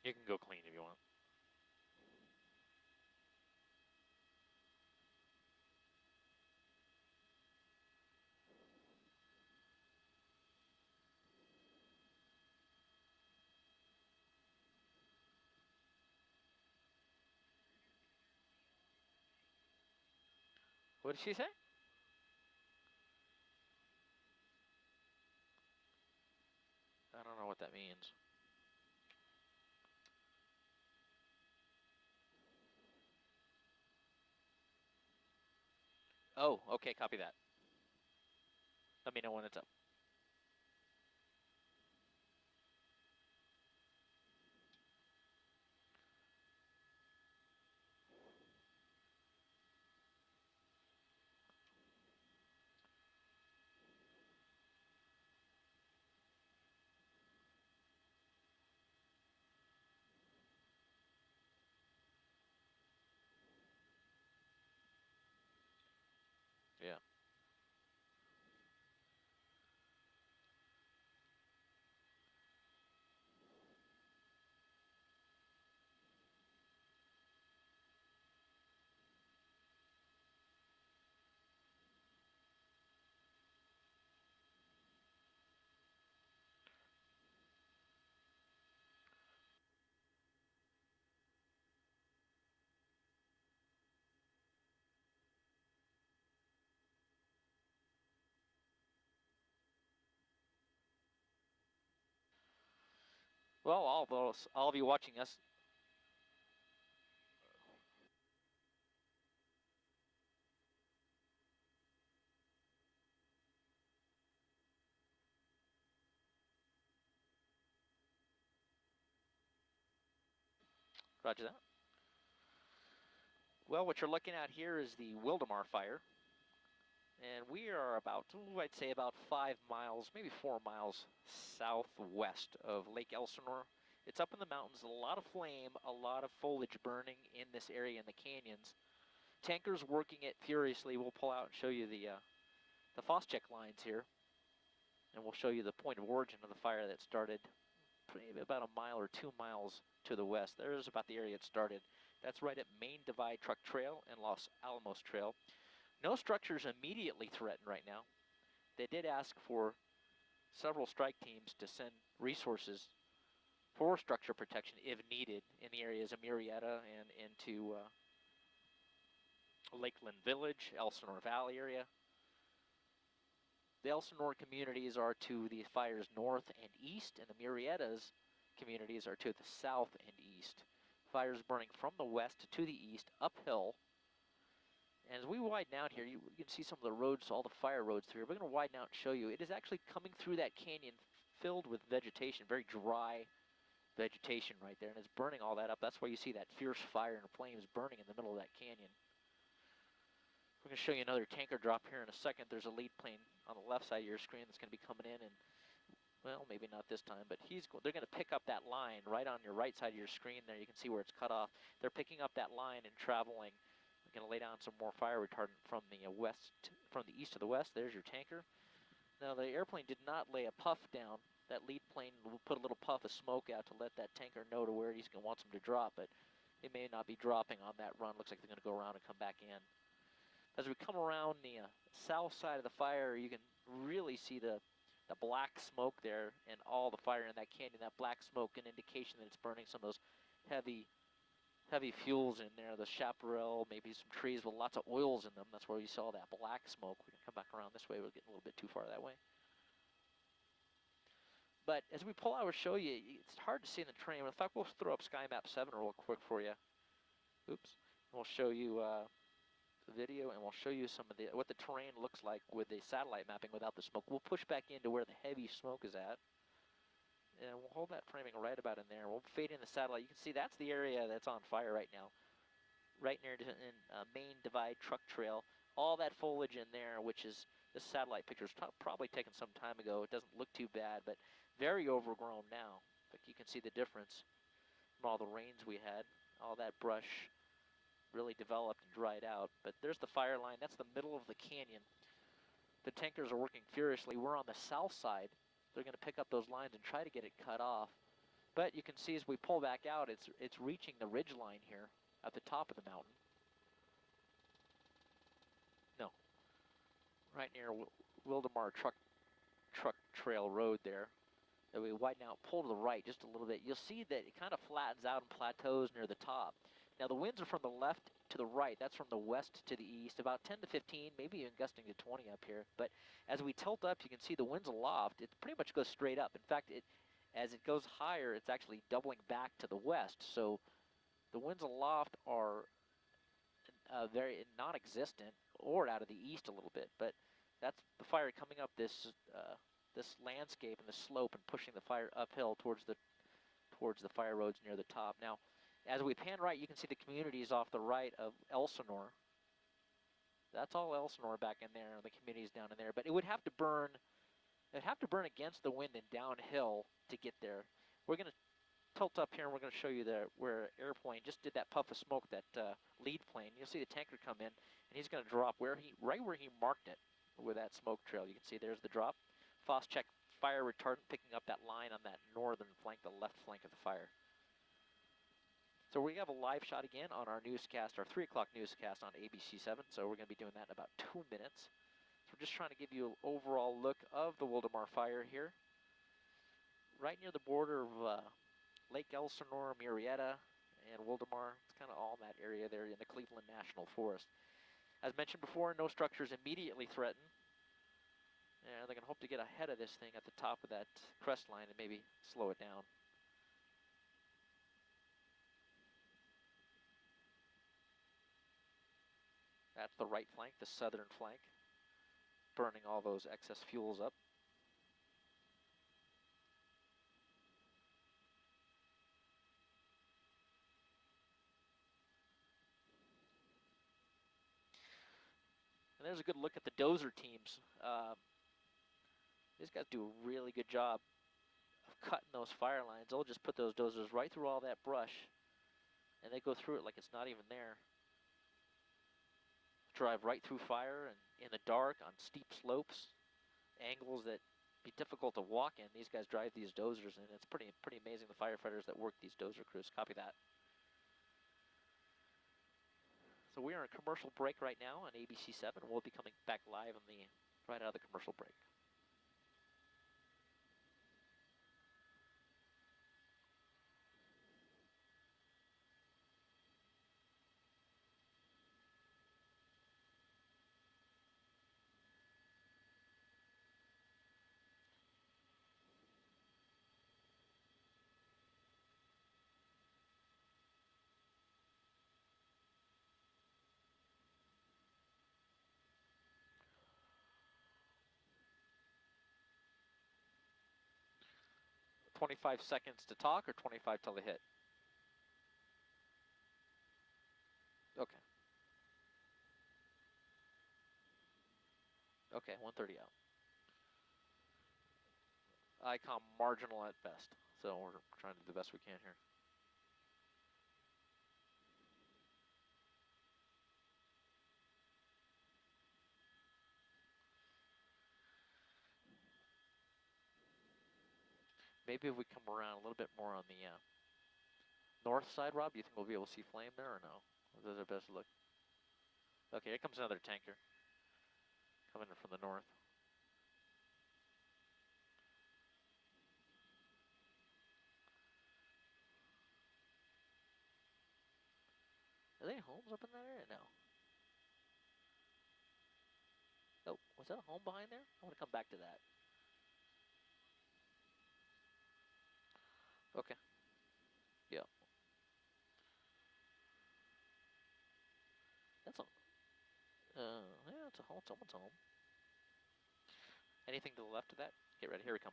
You can go clean if you want. What did she say? I don't know what that means. Oh, okay, copy that. Let me know when it's up. Yeah. Well, all of you watching us. Roger that. Well, what you're looking at here is the WILDOMAR fire. And we are about, I'd say about 5 miles, maybe 4 miles southwest of Lake Elsinore. It's up in the mountains, a lot of flame, a lot of foliage burning in this area in the canyons. Tankers working it furiously. We'll pull out and show you the Phos-Check lines here. And we'll show you the point of origin of the fire that started maybe about a mile or 2 miles to the west. There's about the area it started. That's right at Main Divide Truck Trail and Los Alamos Trail. No structures immediately threatened right now. They did ask for several strike teams to send resources for structure protection if needed in the areas of Murrieta and into Lakeland Village, Elsinore Valley area. The Elsinore communities are to the fire's north and east, and the Murrieta's communities are to the south and east. Fires burning from the west to the east, uphill. And as we widen out here, you can see some of the roads, all the fire roads through here. We're going to widen out and show you. It is actually coming through that canyon filled with vegetation, very dry vegetation right there, and it's burning all that up. That's why you see that fierce fire and flames burning in the middle of that canyon. We're going to show you another tanker drop here in a second. There's a lead plane on the left side of your screen that's going to be coming in, and well, maybe not this time, but they're going to pick up that line right on your right side of your screen there. You can see where it's cut off. They're picking up that line and traveling. We're going to lay down some more fire retardant from the from the east to the west. There's your tanker. Now, the airplane did not lay a puff down. That lead plane will put a little puff of smoke out to let that tanker know to where he's going to want them to drop, but they may not be dropping on that run. Looks like they're going to go around and come back in. As we come around the south side of the fire, you can really see the black smoke there and all the fire in that canyon. That black smoke, an indication that it's burning some of those heavy fuels in there, the chaparral, maybe some trees with lots of oils in them. That's where you saw that black smoke. We can come back around this way. We're getting a little bit too far that way. But as we pull out, we'll show you, it's hard to see in the terrain. In fact, we'll throw up Sky Map 7 real quick for you. Oops. We'll show you the video, and we'll show you some of what the terrain looks like with the satellite mapping without the smoke. We'll push back into where the heavy smoke is at. And we'll hold that framing right about in there. We'll fade in the satellite. You can see that's the area that's on fire right now. Right near in Main Divide Truck Trail. All that foliage in there, which is this satellite picture is probably taken some time ago. It doesn't look too bad, but very overgrown now. But you can see the difference from all the rains we had. All that brush really developed and dried out. But there's the fire line. That's the middle of the canyon. The tankers are working furiously. We're on the south side. They're going to pick up those lines and try to get it cut off. But you can see as we pull back out, it's reaching the ridge line here at the top of the mountain. No, right near Wildomar truck trail road there. That we widen out, pull to the right just a little bit. You'll see that it kind of flattens out and plateaus near the top. Now the winds are from the left to the right. That's from the west to the east, about 10 to 15, maybe even gusting to 20 up here. But as we tilt up, you can see the winds aloft. It pretty much goes straight up. In fact, as it goes higher, it's actually doubling back to the west. So the winds aloft are very non-existent, or out of the east a little bit. But that's the fire coming up this landscape and the slope and pushing the fire uphill towards the fire roads near the top. Now, as we pan right, you can see the communities off the right of Elsinore. That's all Elsinore back in there, the communities down in there. But it would have to burn. It'd have to burn against the wind and downhill to get there. We're going to tilt up here, and we're going to show you where airplane just did that puff of smoke, that lead plane. You'll see the tanker come in, and he's going to drop right where he marked it with that smoke trail. You can see there's the drop. Phos-Chek fire retardant picking up that line on that northern flank, the left flank of the fire. So we have a live shot again on our newscast, our 3 o'clock newscast on ABC7. So we're going to be doing that in about 2 minutes. So we're just trying to give you an overall look of the Wildomar fire here. Right near the border of Lake Elsinore, Murrieta, and Wildomar. It's kind of all in that area there in the Cleveland National Forest. As mentioned before, no structures immediately threatened. And they're going to hope to get ahead of this thing at the top of that crest line and maybe slow it down. That's the right flank, the southern flank, burning all those excess fuels up. And there's a good look at the dozer teams. These guys do a really good job of cutting those fire lines. They'll just put those dozers right through all that brush, and they go through it like it's not even there. Drive right through fire and in the dark on steep slopes, angles that be difficult to walk in. These guys drive these dozers, and it's pretty amazing, the firefighters that work these dozer crews. Copy that. So we are in a commercial break right now on ABC7. We'll be coming back live right out of the commercial break. "25 seconds to talk or 25 till the hit?" Okay. Okay, 130 out. ICOM marginal at best, so we're trying to do the best we can here. Maybe if we come around a little bit more on the north side, Rob, do you think we'll be able to see flame there or no? Or is it our best look? Okay, here comes another tanker coming in from the north. Are there any homes up in that area? No. Oh, was that a home behind there? I want to come back to that. Okay. Yeah. That's a, yeah, it's a home, someone's home. Anything to the left of that? Get ready, here we come.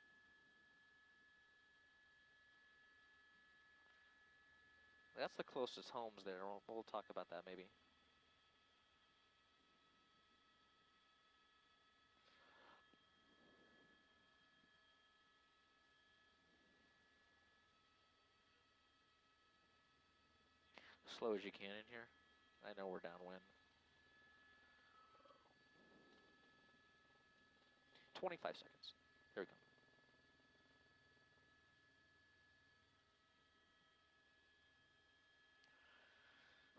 That's the closest homes there. We'll talk about that maybe. Slow as you can in here. I know we're downwind. 25 seconds. There we go.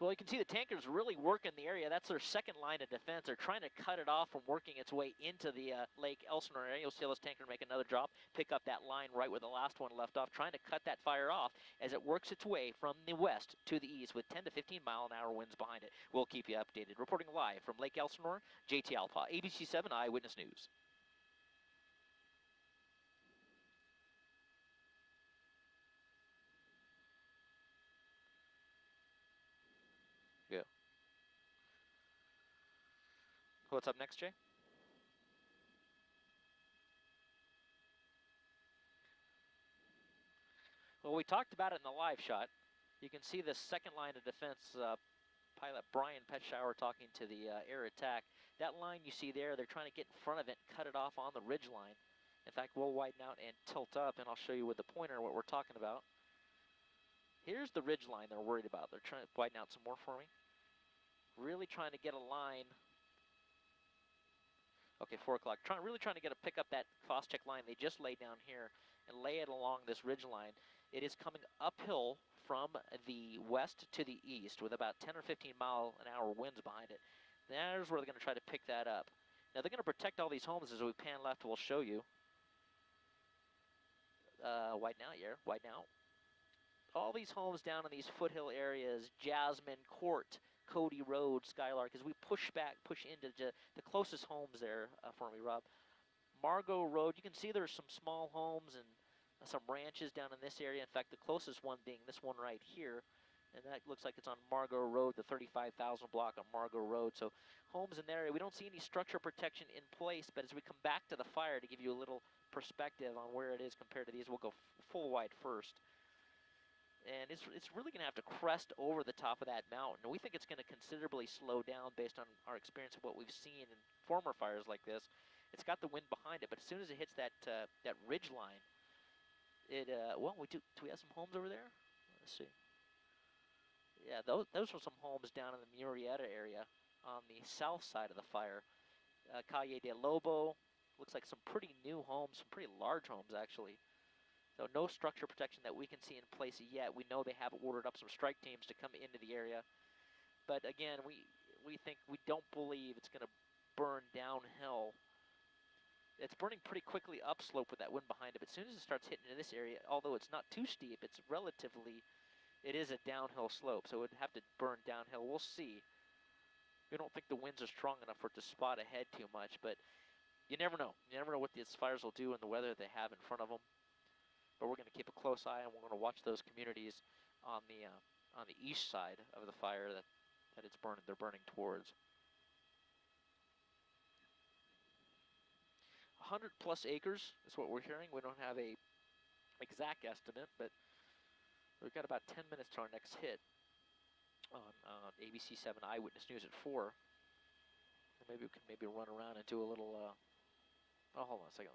Well, you can see the tankers really working the area. That's their second line of defense. They're trying to cut it off from working its way into the Lake Elsinore area. You'll see this tanker make another drop, pick up that line right where the last one left off, trying to cut that fire off as it works its way from the west to the east with 10 to 15 mile an hour winds behind it. We'll keep you updated. Reporting live from Lake Elsinore, JT Alpa, ABC 7 Eyewitness News. Yeah. What's up next, Jay? Well, we talked about it in the live shot. You can see the second line of defense, pilot Brian Petschauer talking to the air attack. That line you see there, they're trying to get in front of it and cut it off on the ridge line. In fact, we'll widen out and tilt up, and I'll show you with the pointer what we're talking about. Here's the ridge line they're worried about. They're trying to widen out some more for me. Really trying to get a line. Okay, 4 o'clock. Really trying to pick up that cross-check line they just laid down here and lay it along this ridge line. It is coming uphill from the west to the east with about 10 or 15 mile an hour winds behind it. There's where they're going to try to pick that up. Now they're going to protect all these homes as we pan left. We'll show you. Widen out, yeah, widen out. All these homes down in these foothill areas, Jasmine Court, Cody Road, Skylark, as we push into the closest homes there for me, Rob. Margot Road, you can see there's some small homes and some ranches down in this area. In fact, the closest one being this one right here, and that looks like it's on Margot Road, the 35,000 block on Margot Road. So homes in there, we don't see any structure protection in place, but as we come back to the fire to give you a little perspective on where it is compared to these, we'll go full wide first. And it's really going to have to crest over the top of that mountain. We think it's going to considerably slow down based on our experience of what we've seen in former fires like this. It's got the wind behind it, but as soon as it hits that ridge line, well, do we have some homes over there? Let's see. Yeah, those were some homes down in the Murrieta area on the south side of the fire. Calle de Lobo, looks like some pretty new homes, some pretty large homes actually. So no structure protection that we can see in place yet. We know they have ordered up some strike teams to come into the area. But again, we don't believe it's going to burn downhill. It's burning pretty quickly upslope with that wind behind it. But as soon as it starts hitting in this area, although it's not too steep, it is a downhill slope. So it would have to burn downhill. We'll see. We don't think the winds are strong enough for it to spot ahead too much. But you never know. You never know what these fires will do and the weather they have in front of them. But we're going to keep a close eye, and we're going to watch those communities on the east side of the fire that it's burning. They're burning towards. 100+ acres is what we're hearing. We don't have a exact estimate, but we've got about 10 minutes to our next hit on ABC 7 Eyewitness News at 4. Maybe we can run around and do a little. Oh, hold on a second.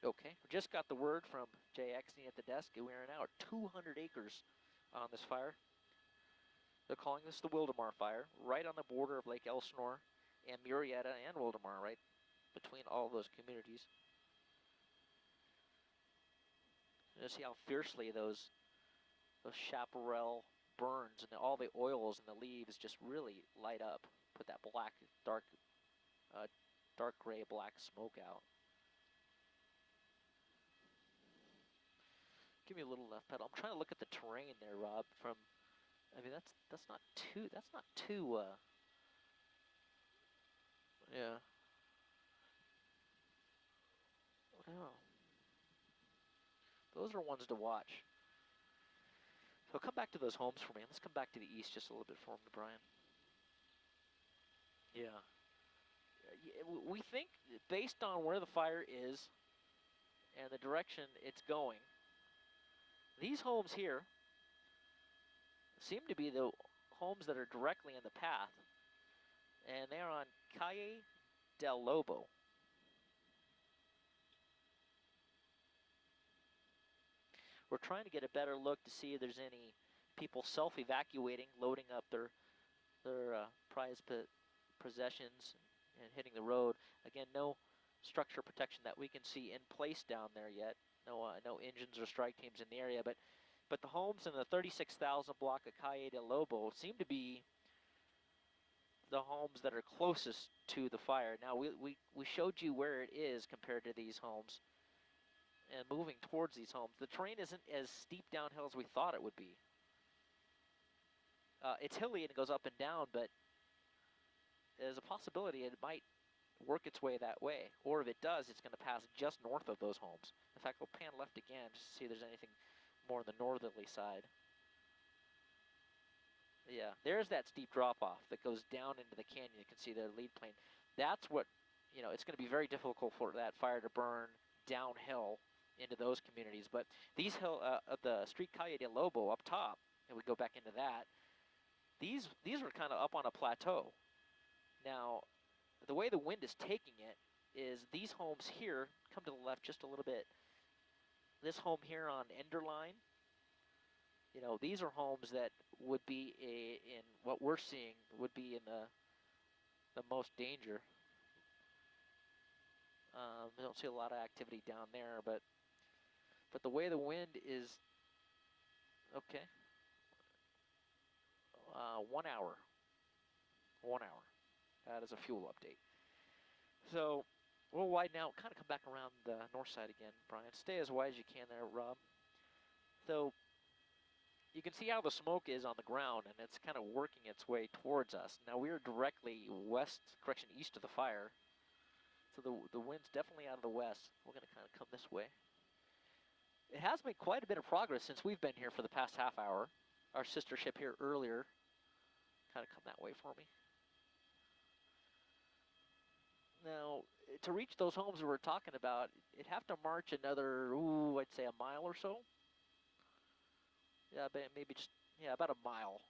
Okay, we just got the word from Jay Exney at the desk. We are now at 200 acres on this fire. They're calling this the Wildomar fire, right on the border of Lake Elsinore and Murrieta and Wildomar, right between all those communities. You see how fiercely those chaparral burns and all the oils and the leaves just really light up, put that black, dark gray black smoke out. Give me a little left pedal. I'm trying to look at the terrain there, Rob. I mean, that's not too. Yeah. Oh. Those are ones to watch. So come back to those homes for me. Let's come back to the east just a little bit for me, Brian. Yeah. We think, based on where the fire is and the direction it's going, these homes here seem to be the homes that are directly in the path. And they're on Calle del Lobo. We're trying to get a better look to see if there's any people self-evacuating, loading up their prized possessions and hitting the road. Again, no structure protection that we can see in place down there yet. No engines or strike teams in the area, but the homes in the 36,000 block of Calle de Lobo seem to be the homes that are closest to the fire. Now, we showed you where it is compared to these homes, and moving towards these homes. The terrain isn't as steep downhill as we thought it would be. It's hilly and it goes up and down, but there's a possibility it might work its way that way. Or if it does, it's going to pass just north of those homes. In fact, we'll pan left again just to see if there's anything more on the northerly side. Yeah, there's that steep drop-off that goes down into the canyon. You can see the lead plane. That's what, it's going to be very difficult for that fire to burn downhill into those communities. But these the Street Calle de Lobo up top, and we go back into that, these are kind of up on a plateau. Now, the way the wind is taking it is these homes here, come to the left just a little bit. This home here on Enderline, these are homes that would be in what we're seeing would be in the most danger. We don't see a lot of activity down there, but the way the wind is, okay, 1 hour. 1 hour. That is a fuel update. So we'll widen out, kind of come back around the north side again, Brian. Stay as wide as you can there, Rob. So you can see how the smoke is on the ground, and it's kind of working its way towards us. Now we're directly east of the fire. So the wind's definitely out of the west. We're going to kind of come this way. It has made quite a bit of progress since we've been here for the past half hour. Our sister ship here earlier. Kind of come that way for me. Now, to reach those homes we were talking about, it'd have to march another, I'd say a mile or so. Yeah, maybe just, about a mile.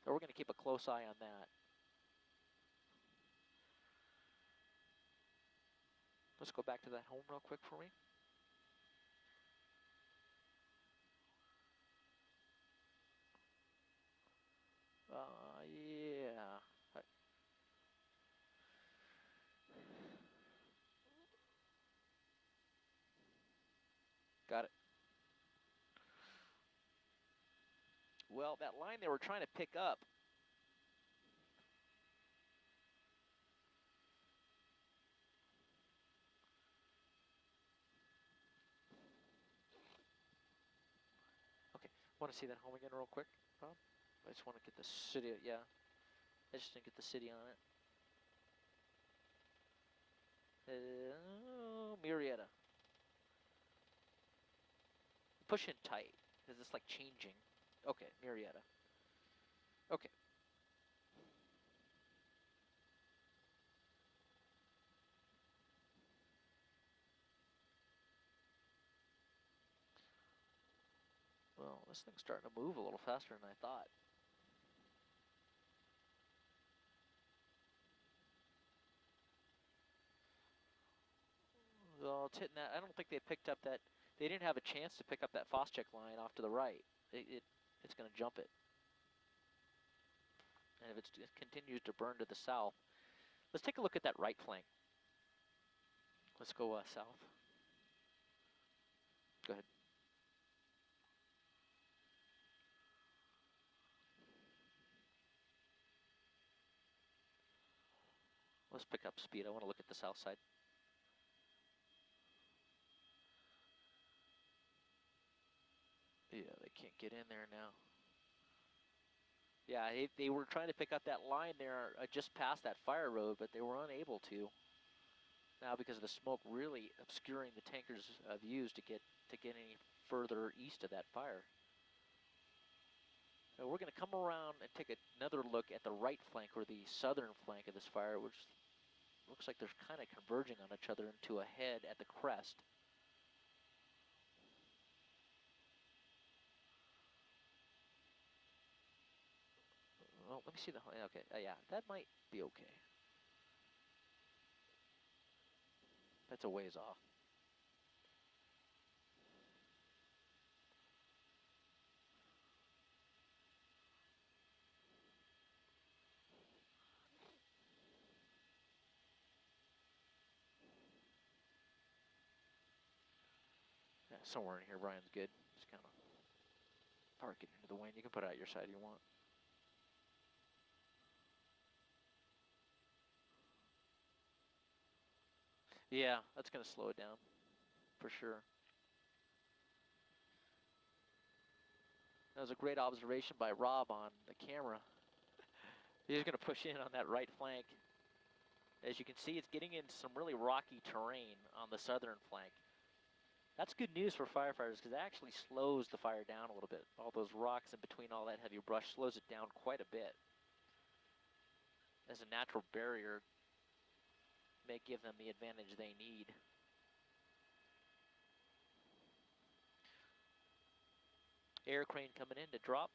So we're going to keep a close eye on that. Let's go back to that home real quick for me. Yeah. Got it. Well, that line they were trying to pick up. Okay, want to see that home again real quick, Rob? I just want to get the city, yeah. I just didn't get the city on it. Murrieta. Push in tight, because it's like changing. Okay, Murrieta. Okay. Well, this thing's starting to move a little faster than I thought. Well, it's hitting that. I don't think they picked up that. They didn't have a chance to pick up that Foscheck line off to the right. It's going to jump it. And if it continues to burn to the south, let's take a look at that right flank. Let's go south. Go ahead. Let's pick up speed. I want to look at the south side. Yeah, they can't get in there now. Yeah, they were trying to pick up that line there just past that fire road, but they were unable to. Now because of the smoke really obscuring the tankers' views to get any further east of that fire. So we're going to come around and take another look at the right flank, or the southern flank of this fire, which looks like they're kind of converging on each other into a head at the crest. Well, let me see the, okay, yeah, that might be okay. That's a ways off. somewhere in here, Brian's good. Just kind of park it into the wind. You can put it out your side if you want. Yeah, that's going to slow it down, for sure. That was a great observation by Rob on the camera. He's going to push in on that right flank. As you can see, it's getting into some really rocky terrain on the southern flank. That's good news for firefighters because it actually slows the fire down a little bit. All those rocks in between all that heavy brush slows it down quite a bit. As a natural barrier, may give them the advantage they need. Air crane coming in to drop.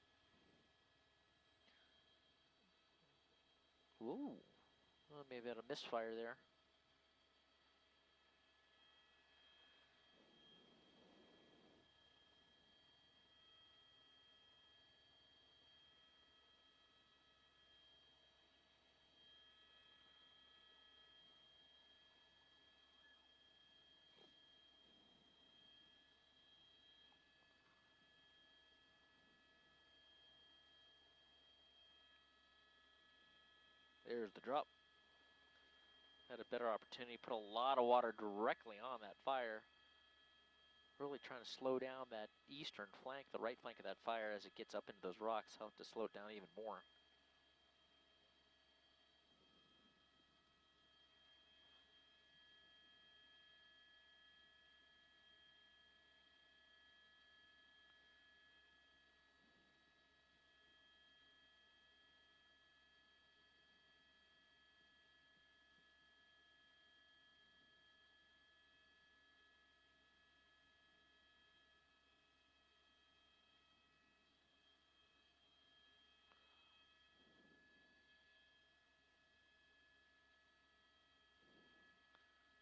Ooh, well, maybe had a misfire there. There's the drop. Had a better opportunity, put a lot of water directly on that fire. Really trying to slow down that eastern flank, the right flank of that fire as it gets up into those rocks, help to slow it down even more.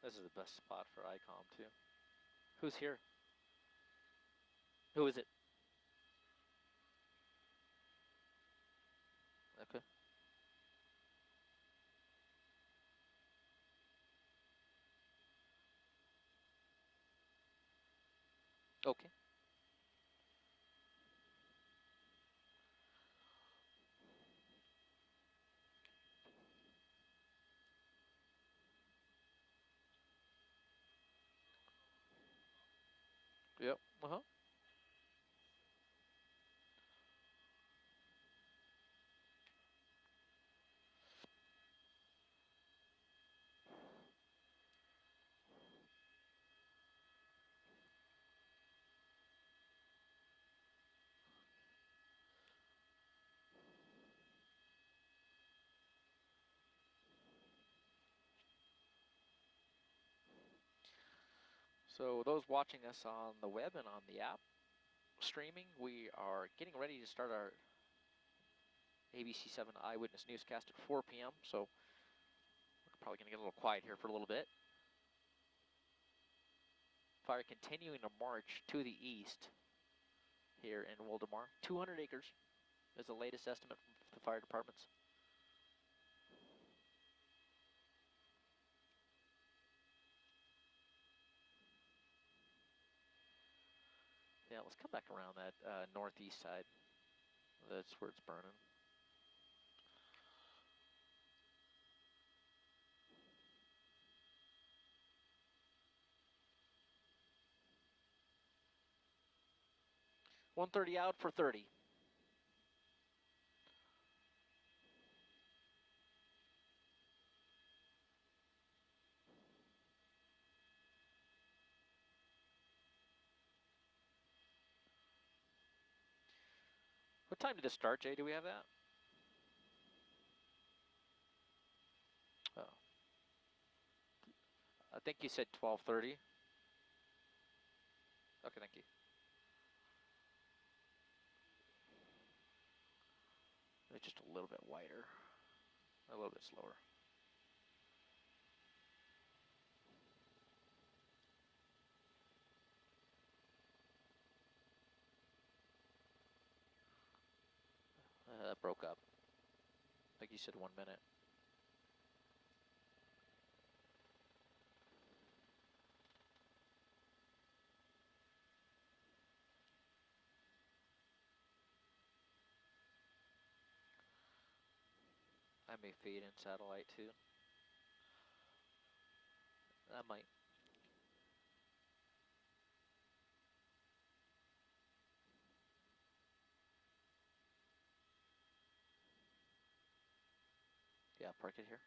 This is the best spot for ICOM too. Who's here? Who is it? Okay. Okay. Yep. Uh-huh. So those watching us on the web and on the app streaming, we are getting ready to start our ABC7 Eyewitness Newscast at 4 p.m. So we're probably going to get a little quiet here for a little bit. Fire continuing to march to the east here in Wildemar. 200 acres is the latest estimate from the fire departments. Yeah, let's come back around that northeast side. That's where it's burning. .130 out for 30. What time did this start, Jay? Do we have that? Oh. I think you said 12:30. Okay, thank you. It's just a little bit wider, a little bit slower. That broke up. I think you said 1 minute. I may feed in satellite too. That might. Yeah, park it here.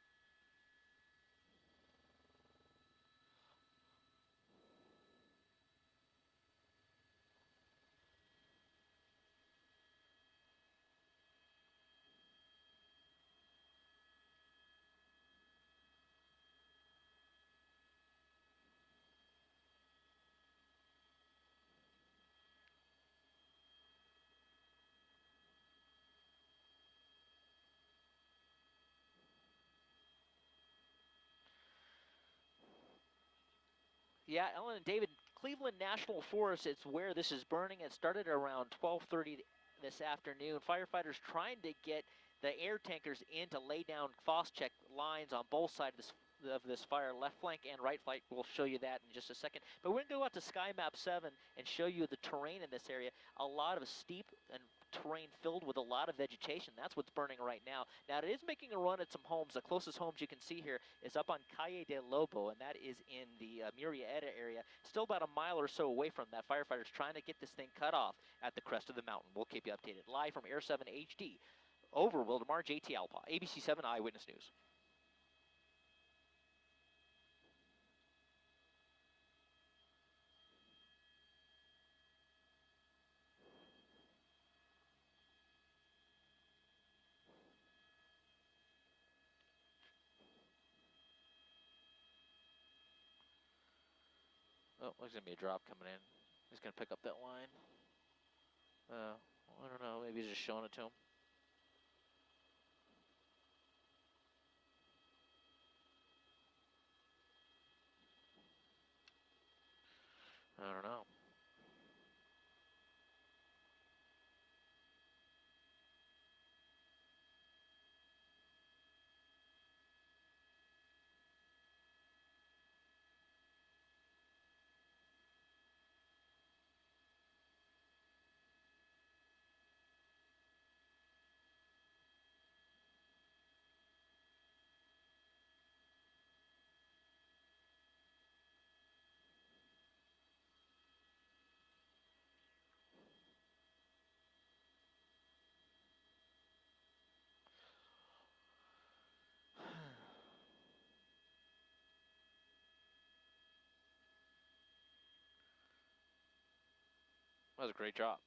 Yeah, Ellen and David, Cleveland National Forest, it's where this is burning. It started around 12:30 this afternoon. Firefighters trying to get the air tankers in to lay down check lines on both sides of this fire, left flank and right flank. We'll show you that in just a second. But we're going to go out to Sky Map 7 and show you the terrain in this area. A lot of steep and terrain filled with a lot of vegetation. That's what's burning right now. Now, it is making a run at some homes. The closest homes you can see here is up on Calle de Lobo, and that is in the Murrieta area. Still about a mile or so away from that. Firefighters trying to get this thing cut off at the crest of the mountain. We'll keep you updated. Live from Air 7 HD. Over Wildemar, JT Alpa, ABC 7 Eyewitness News. Oh, there's going to be a drop coming in. He's going to pick up that line. I don't know. Maybe he's just showing it to him. I don't know. That was a great job.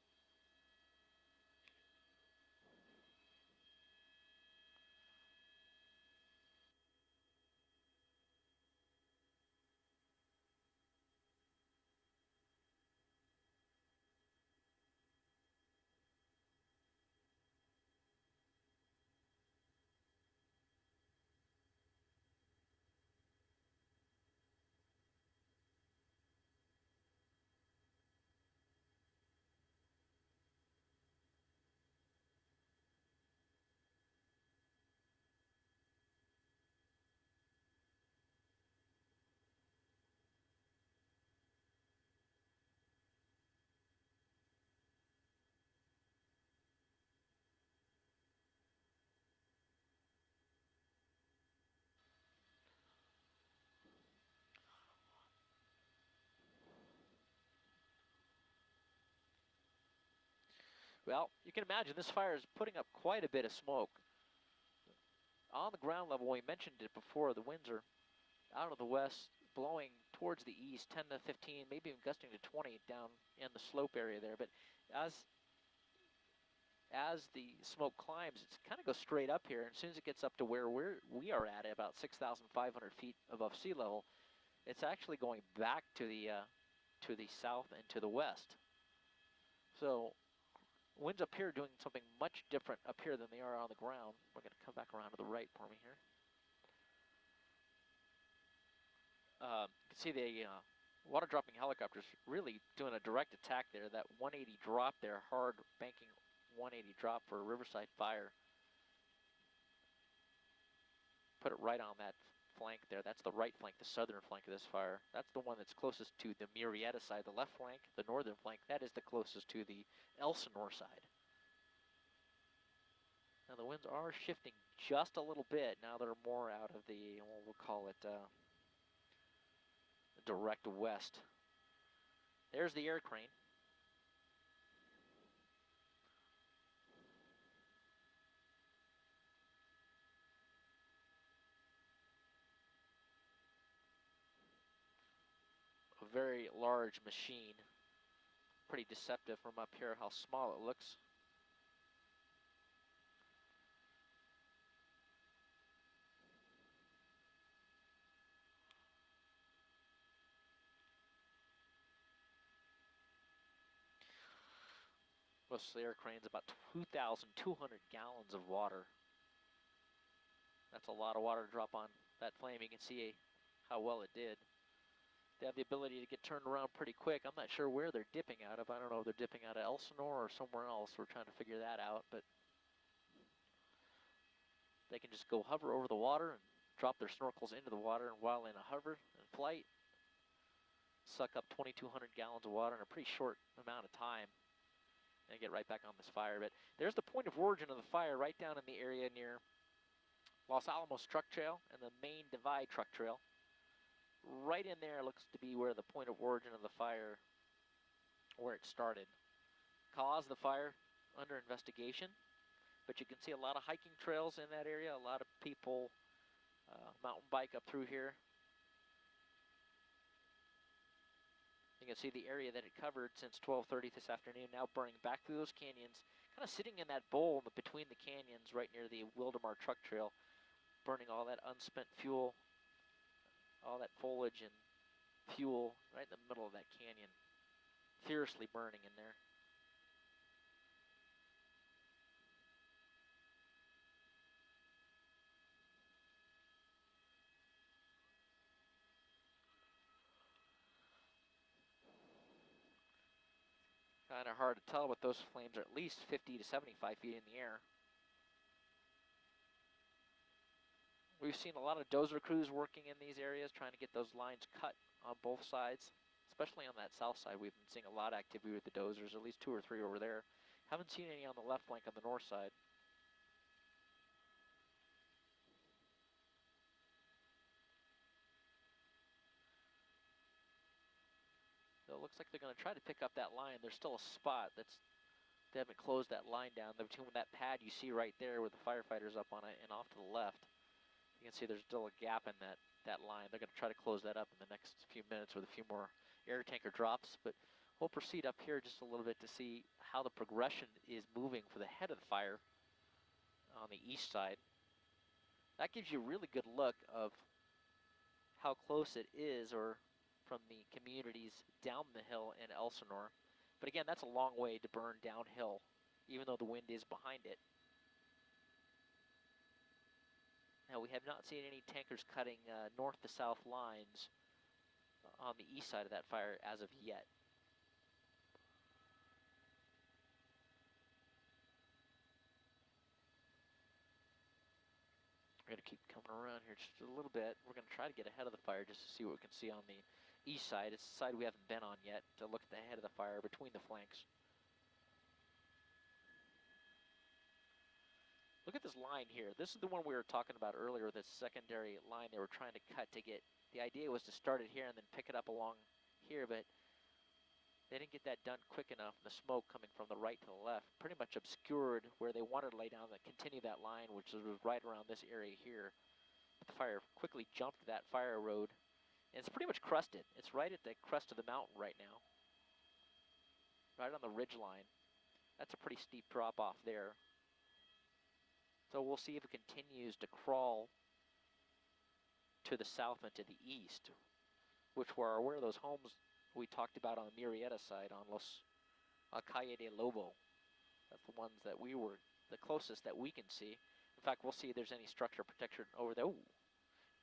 Well, you can imagine this fire is putting up quite a bit of smoke. On the ground level, we mentioned it before, the winds are out of the west, blowing towards the east, 10 to 15, maybe even gusting to 20 down in the slope area there. But as the smoke climbs, it kind of goes straight up here. And as soon as it gets up to where we are at about 6,500 feet above sea level, it's actually going back to the south and to the west. So winds up here doing something much different up here than they are on the ground. We're going to come back around to the right for me here. You can see the water dropping helicopters really doing a direct attack there. That 180 drop there, hard banking 180 drop for a Riverside fire. Put it right on that flank there. That's the right flank, the southern flank of this fire. That's the one that's closest to the Murrieta side. The left flank, the northern flank, that is the closest to the Elsinore side. Now the winds are shifting just a little bit. Now they're more out of the, well, we'll call it direct west. There's the air crane. A very large machine. Pretty deceptive from up here how small it looks. Most of the air crane's about 2,200 gallons of water. That's a lot of water to drop on that flame. You can see how well it did. They have the ability to get turned around pretty quick. I'm not sure where they're dipping out of. I don't know if they're dipping out of Elsinore or somewhere else. We're trying to figure that out, but they can just go hover over the water and drop their snorkels into the water, and while in a hover and flight, suck up 2,200 gallons of water in a pretty short amount of time and get right back on this fire. But there's the point of origin of the fire right down in the area near Los Alamos Truck Trail and the main Divide Truck Trail. Right in there looks to be where the point of origin of the fire, where it started. Cause the fire under investigation, but you can see a lot of hiking trails in that area. A lot of people mountain bike up through here. You can see the area that it covered since 12:30 this afternoon, now burning back through those canyons, kind of sitting in that bowl between the canyons right near the WILDOMAR truck trail, burning all that unspent fuel, all that foliage and fuel right in the middle of that canyon, fiercely burning in there. Kind of hard to tell, but those flames are at least 50 to 75 feet in the air. We've seen a lot of dozer crews working in these areas, trying to get those lines cut on both sides, especially on that south side. We've been seeing a lot of activity with the dozers, at least 2 or 3 over there. Haven't seen any on the left flank on the north side. So it looks like they're going to try to pick up that line. There's still a spot they haven't closed that line down. Between that pad you see right there with the firefighters up on it and off to the left, you can see there's still a gap in that line. They're going to try to close that up in the next few minutes with a few more air tanker drops. But we'll proceed up here just a little bit to see how the progression is moving for the head of the fire on the east side. That gives you a really good look of how close it is, or from the communities down the hill in Elsinore. But again, that's a long way to burn downhill, even though the wind is behind it. Now, we have not seen any tankers cutting north to south lines on the east side of that fire as of yet. We're going to keep coming around here just a little bit. We're going to try to get ahead of the fire just to see what we can see on the east side. It's the side we haven't been on yet, to look at the head of the fire between the flanks. Look at this line here. This is the one we were talking about earlier, this secondary line they were trying to cut to get. The idea was to start it here and then pick it up along here, but they didn't get that done quick enough. The smoke coming from the right to the left pretty much obscured where they wanted to lay down and continue that line, which was right around this area here. But the fire quickly jumped that fire road, and it's pretty much crusted. It's right at the crest of the mountain right now, right on the ridge line. That's a pretty steep drop off there. So we'll see if it continues to crawl to the south and to the east, which were where those homes we talked about on the Murrieta side, on Los Calle de Lobo. That's the ones that we were the closest that we can see. In fact, we'll see if there's any structure protection over there. Ooh,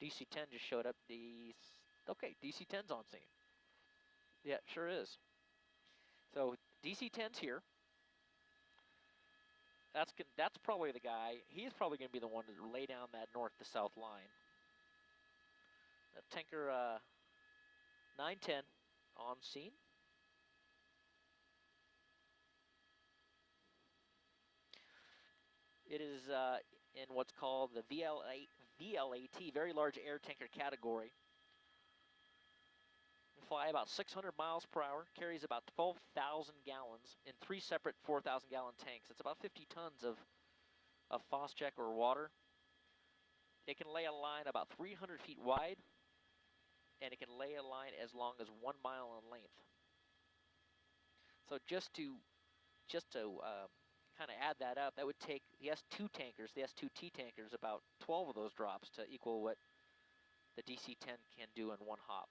DC-10 just showed up. Okay, DC-10's on scene. Yeah, it sure is. So DC-10's here. That's probably the guy. He's probably going to be the one to lay down that north to south line. Tanker 910 on scene. It is in what's called the VLAT, very large air tanker category. Fly about 600 miles per hour, carries about 12,000 gallons in 3 separate 4,000-gallon tanks. It's about 50 tons of Phos-Chek or water. It can lay a line about 300 feet wide, and it can lay a line as long as 1 mile in length. So just to kind of add that up, that would take the S2 tankers, the S2T tankers, about 12 of those drops to equal what the DC-10 can do in one hop.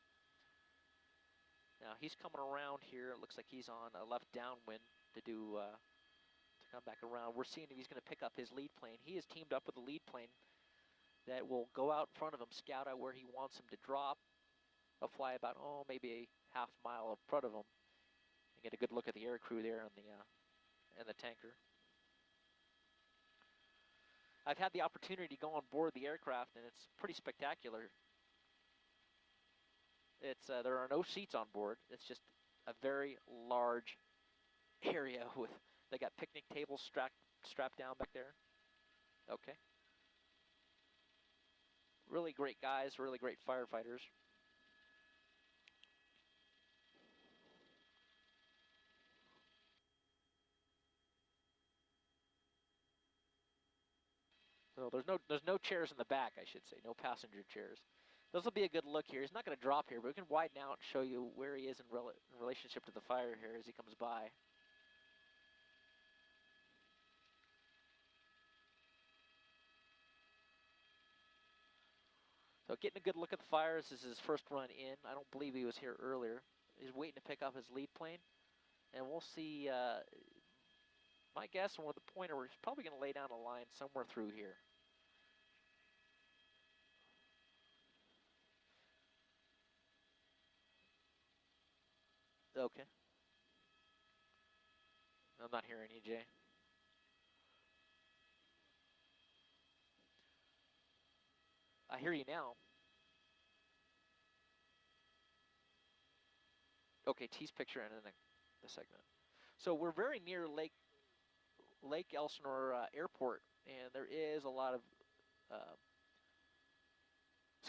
Now he's coming around here. It looks like he's on a left downwind to come back around. We're seeing if he's going to pick up his lead plane. He is teamed up with a lead plane that will go out in front of him, scout out where he wants him to drop. He'll fly about maybe a half mile in front of him and get a good look at the air crew there in the tanker. I've had the opportunity to go on board the aircraft, and it's pretty spectacular. There are no seats on board. It's just a very large area with, they got picnic tables strapped down back there. Okay. Really great guys, really great firefighters. So there's no chairs in the back, I should say, no passenger chairs. This will be a good look here. He's not going to drop here, but we can widen out and show you where he is in relationship to the fire here as he comes by. So getting a good look at the fire. This is his first run in. I don't believe he was here earlier. He's waiting to pick up his lead plane, and we'll see. My guess, with the pointer, he's probably going to lay down a line somewhere through here. Okay. I'm not hearing you, Jay. I hear you now. Okay, T's picture and then the segment. So we're very near Lake Elsinore Airport, and there is a lot of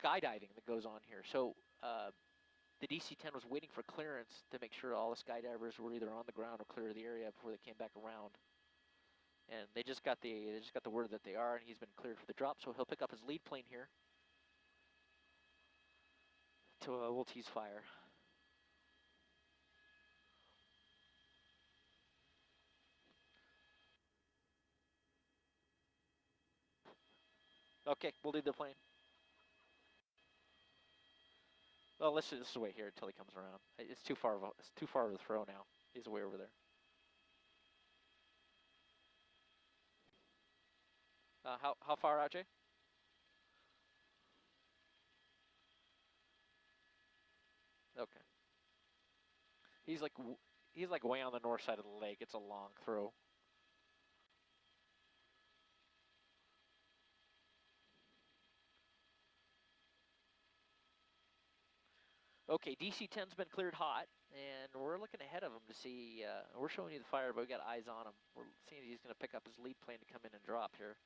skydiving that goes on here. So the DC-10 was waiting for clearance to make sure all the skydivers were either on the ground or clear of the area before they came back around. And they just got the word that they are, and he's been cleared for the drop. So he'll pick up his lead plane here to we'll tease fire. Okay, we'll do the plane. Well, let's just wait here until he comes around. It's too far of a throw now. He's way over there. How far out, Jay? Okay. He's like way on the north side of the lake. It's a long throw. Okay, DC-10's been cleared hot, and we're looking ahead of him to see. We're showing you the fire, but we got eyes on him. We're seeing if he's going to pick up his lead plane to come in and drop here.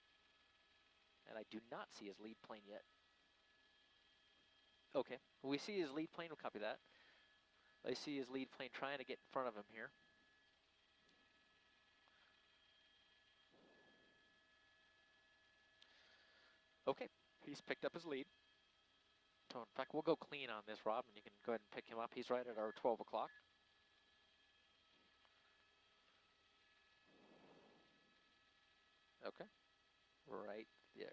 And I do not see his lead plane yet. Okay, we see his lead plane. We'll copy that. I see his lead plane trying to get in front of him here. Okay, he's picked up his lead. So in fact, we'll go clean on this, Rob, and you can go ahead and pick him up. He's right at our 12 o'clock. Okay, right there.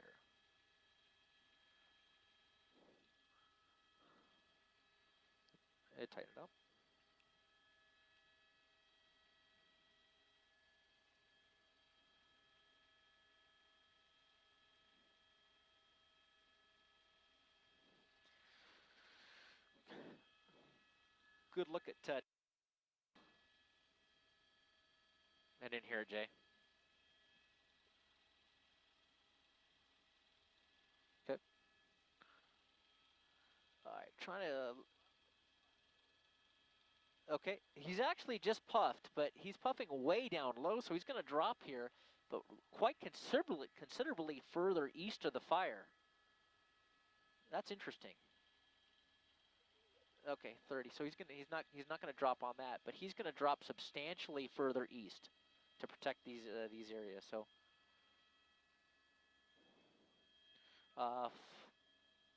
Tighten it up. Good look at I didn't hear it, Jay. Okay. All right, trying to. Okay, he's actually just puffed, but he's puffing way down low, so he's going to drop here. but quite considerably further east of the fire. That's interesting. Okay, 30. So he's not gonna drop on that, but he's gonna drop substantially further east to protect these areas. So,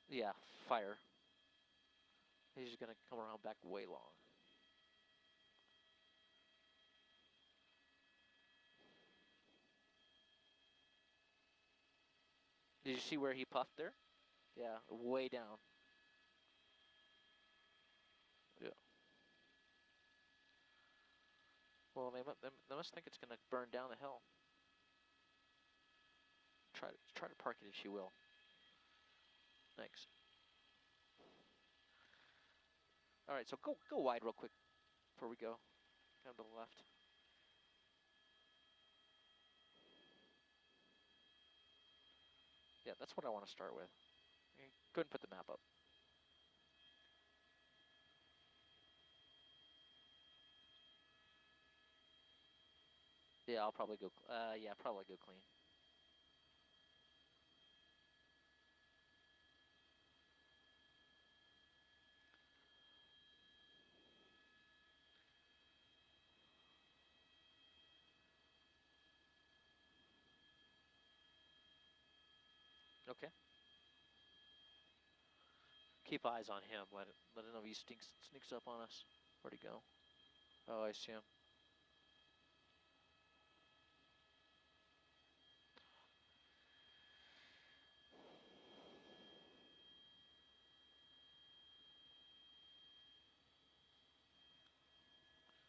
yeah, fire. He's just gonna come around back way long. Did you see where he puffed there? Yeah, way down. Yeah. Well, they must think it's gonna burn down the hill. Try to park it if she will. Thanks. All right, so go wide real quick before we go. Down to the left. Yeah, that's what I want to start with. Go ahead and put the map up. Yeah, I'll probably go. Yeah, probably go clean. Okay. Keep eyes on him. Let him know if he sneaks up on us. Where'd he go? Oh, I see him.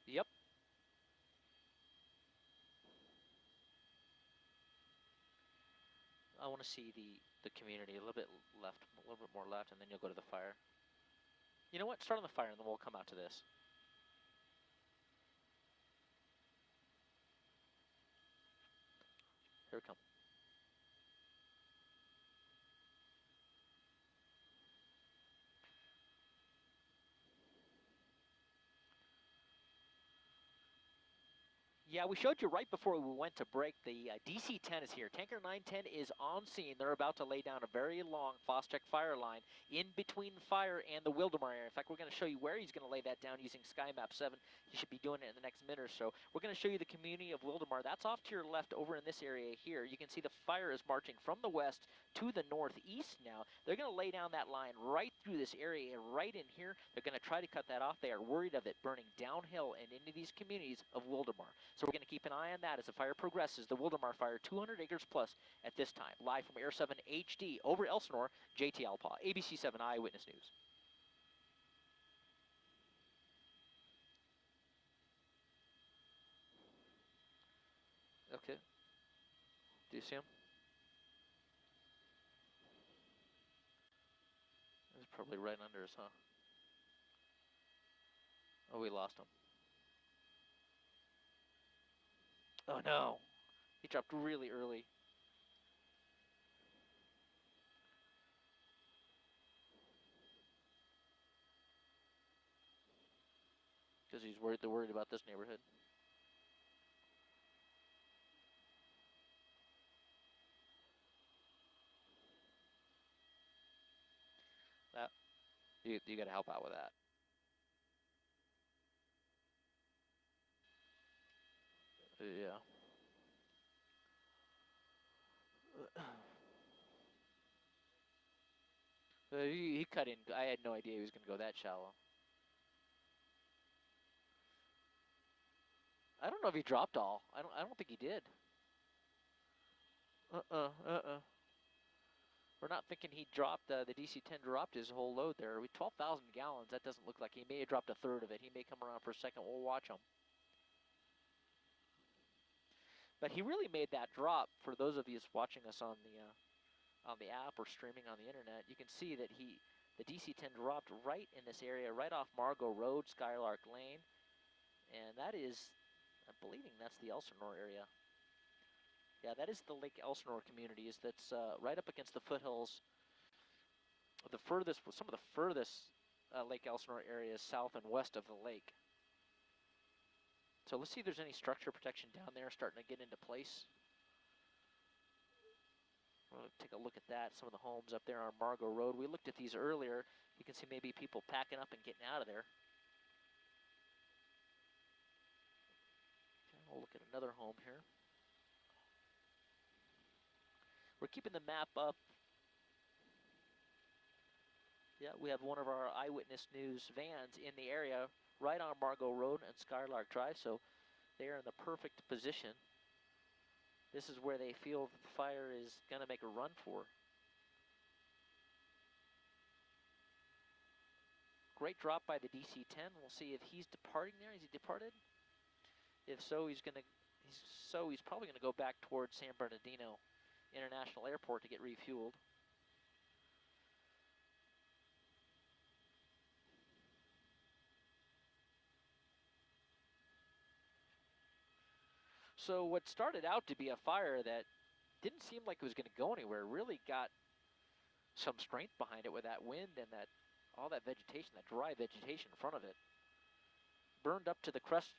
Yep. I want to see the community a little bit left, a little bit more left, and then you'll go to the fire. You know what? Start on the fire, and then we'll come out to this. Here we come. Yeah, we showed you right before we went to break. The DC-10 is here. Tanker 910 is on scene. They're about to lay down a very long Phos-Chek fire line in between fire and the Wildemar area. In fact, we're going to show you where he's going to lay that down using SkyMap 7. He should be doing it in the next minute or so. We're going to show you the community of Wildemar. That's off to your left over in this area here. You can see the fire is marching from the west to the northeast now. They're going to lay down that line right through this area, right in here. They're going to try to cut that off. They are worried of it burning downhill and into these communities of Wildemar. So we're going to keep an eye on that as the fire progresses. The Wildemar fire, 200 acres plus at this time. Live from Air 7 HD over Elsinore, JT Alpaw, ABC 7 Eyewitness News. Okay. Do you see him? He's probably right under us, huh? Oh, we lost him. Oh, no. He dropped really early. Because they're worried about this neighborhood. That you got to help out with that. Yeah. He cut in. I had no idea he was going to go that shallow. I don't know if he dropped all. I don't think he did. We're not thinking he dropped, the DC-10 dropped his whole load there. 12,000 gallons, that doesn't look like he may have dropped a third of it. He may come around for a second. We'll watch him. But he really made that drop. For those of you watching us on the app or streaming on the internet, you can see that the DC-10 dropped right in this area, right off Margot Road, Skylark Lane. And that is, I'm believing that's the Elsinore area. Yeah, that is the Lake Elsinore communities. That's right up against the foothills. Some of the furthest Lake Elsinore areas south and west of the lake. So let's see if there's any structure protection down there starting to get into place. We'll take a look at that. Some of the homes up there on Margot Road. We looked at these earlier. You can see maybe people packing up and getting out of there. Okay, we'll look at another home here. We're keeping the map up. Yeah, we have one of our Eyewitness News vans in the area right on Margot Road and Skylark Drive, so they are in the perfect position. This is where they feel that the fire is going to make a run for. Great drop by the DC-10. We'll see if he's departing there. Is he departed? If so, he's probably going to go back towards San Bernardino International Airport to get refueled. So what started out to be a fire that didn't seem like it was going to go anywhere really got some strength behind it with that wind and that all that vegetation, that dry vegetation in front of it. Burned up to the crust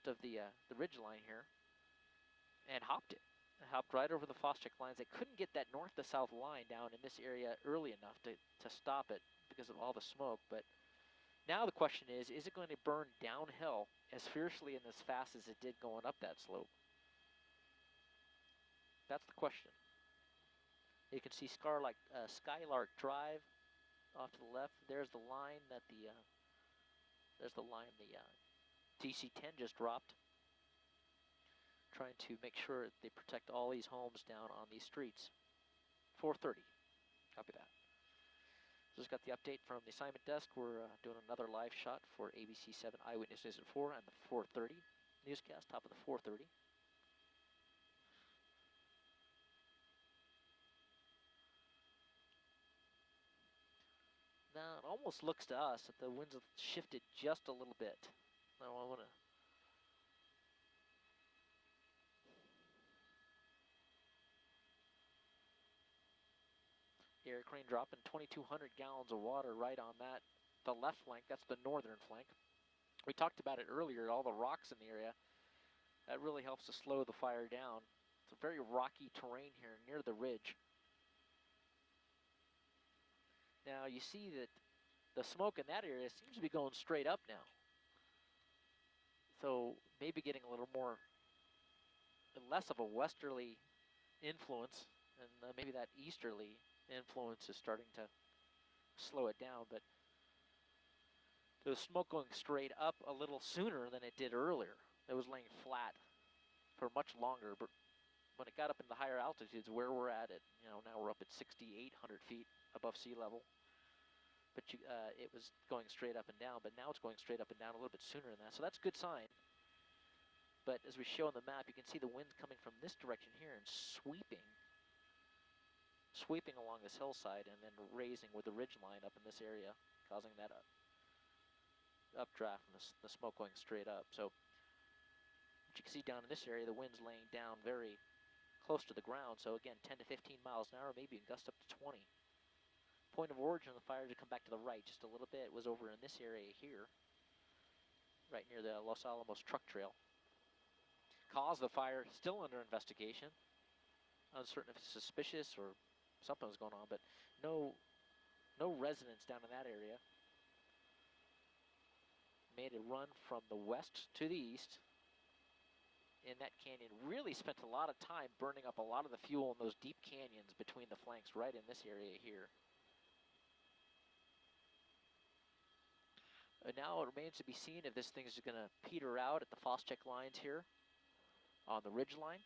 of the ridge line here, and hopped it. It hopped right over the Faucheck lines. They couldn't get that north to south line down in this area early enough to stop it because of all the smoke. But now the question is it going to burn downhill as fiercely and as fast as it did going up that slope? That's the question. You can see Skylark Drive off to the left. There's the line that the DC-10 just dropped, trying to make sure they protect all these homes down on these streets. 4:30. Copy that. Just got the update from the assignment desk. We're doing another live shot for ABC 7 Eyewitness News at 4 and the 4:30 newscast, top of the 4:30. Now, it almost looks to us that the winds have shifted just a little bit. Now, I want to... Air crane dropping 2,200 gallons of water right on that. The left flank, that's the northern flank. We talked about it earlier, all the rocks in the area. That really helps to slow the fire down. It's a very rocky terrain here near the ridge. Now, you see that the smoke in that area seems to be going straight up now. So maybe getting a little less of a westerly influence, and maybe that easterly influence is starting to slow it down. But the smoke going straight up a little sooner than it did earlier. It was laying flat for much longer, but when it got up into the higher altitudes where we're at, now we're up at 6,800 feet above sea level. But it was going straight up and down, but now it's going straight up and down a little bit sooner than that. So that's a good sign. But as we show on the map, you can see the winds coming from this direction here and sweeping along this hillside and then raising with the ridge line up in this area, causing that updraft and the smoke going straight up. So what you can see down in this area, the wind's laying down very close to the ground. So again, 10 to 15 miles an hour, maybe a gust up to 20. Point of origin of the fire to come back to the right just a little bit was over in this area here, right near the Los Alamos truck trail. Cause of the fire still under investigation. Uncertain if it's suspicious or something was going on, but no residents down in that area. Made a run from the west to the east in that canyon. Really spent a lot of time burning up a lot of the fuel in those deep canyons between the flanks right in this area here. And now it remains to be seen if this thing is going to peter out at the Faucheck lines here on the ridge line,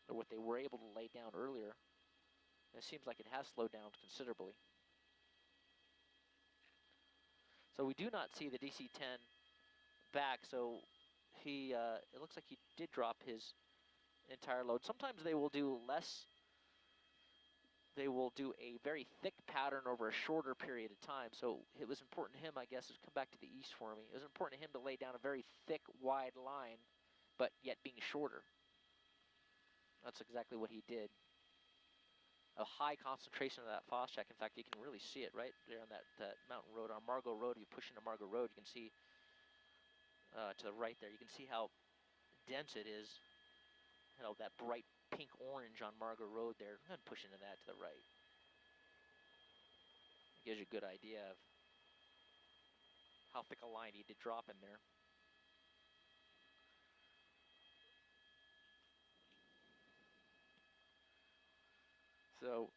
or what they were able to lay down earlier. And it seems like it has slowed down considerably. So we do not see the DC-10 back, so it looks like he did drop his entire load. Sometimes they will do less. They will do a very thick pattern over a shorter period of time. So it was important to him, I guess, to come back to the east for me. It was important to him to lay down a very thick, wide line, but yet being shorter. That's exactly what he did. A high concentration of that Faucheck. In fact, you can really see it right there on that mountain road. On Margot Road, if you push into Margot Road, you can see to the right there, you can see how dense it is. That bright pink-orange on Margot Road there. I'm going to push into that to the right. It gives you a good idea of how thick a line he did drop in there. So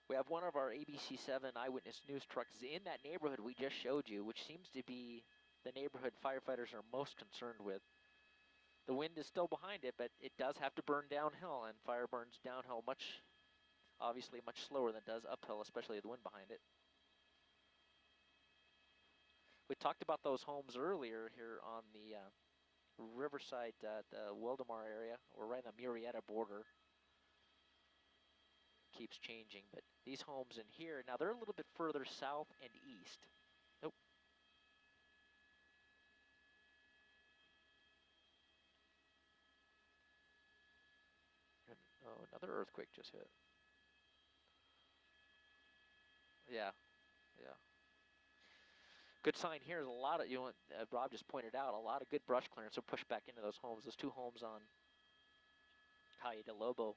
we have one of our ABC7 eyewitness news trucks in that neighborhood we just showed you, which seems to be the neighborhood firefighters are most concerned with. The wind is still behind it, but it does have to burn downhill, and fire burns downhill obviously much slower than it does uphill, especially with the wind behind it. We talked about those homes earlier here on the Riverside, the WILDOMAR area. We're right on the Murrieta border. Keeps changing, but these homes in here, now they're a little bit further south and east. Nope. Oh, another earthquake just hit. Yeah, yeah. Good sign here is a lot of, Rob just pointed out, a lot of good brush clearance will push back into those homes. Those two homes on Calle de Lobo,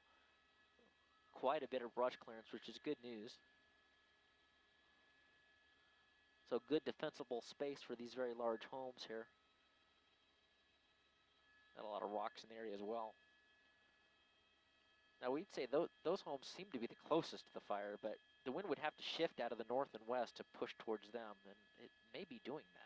quite a bit of brush clearance, which is good news. So good defensible space for these very large homes here. And a lot of rocks in the area as well. Now we'd say those homes seem to be the closest to the fire, but the wind would have to shift out of the north and west to push towards them, and it may be doing that.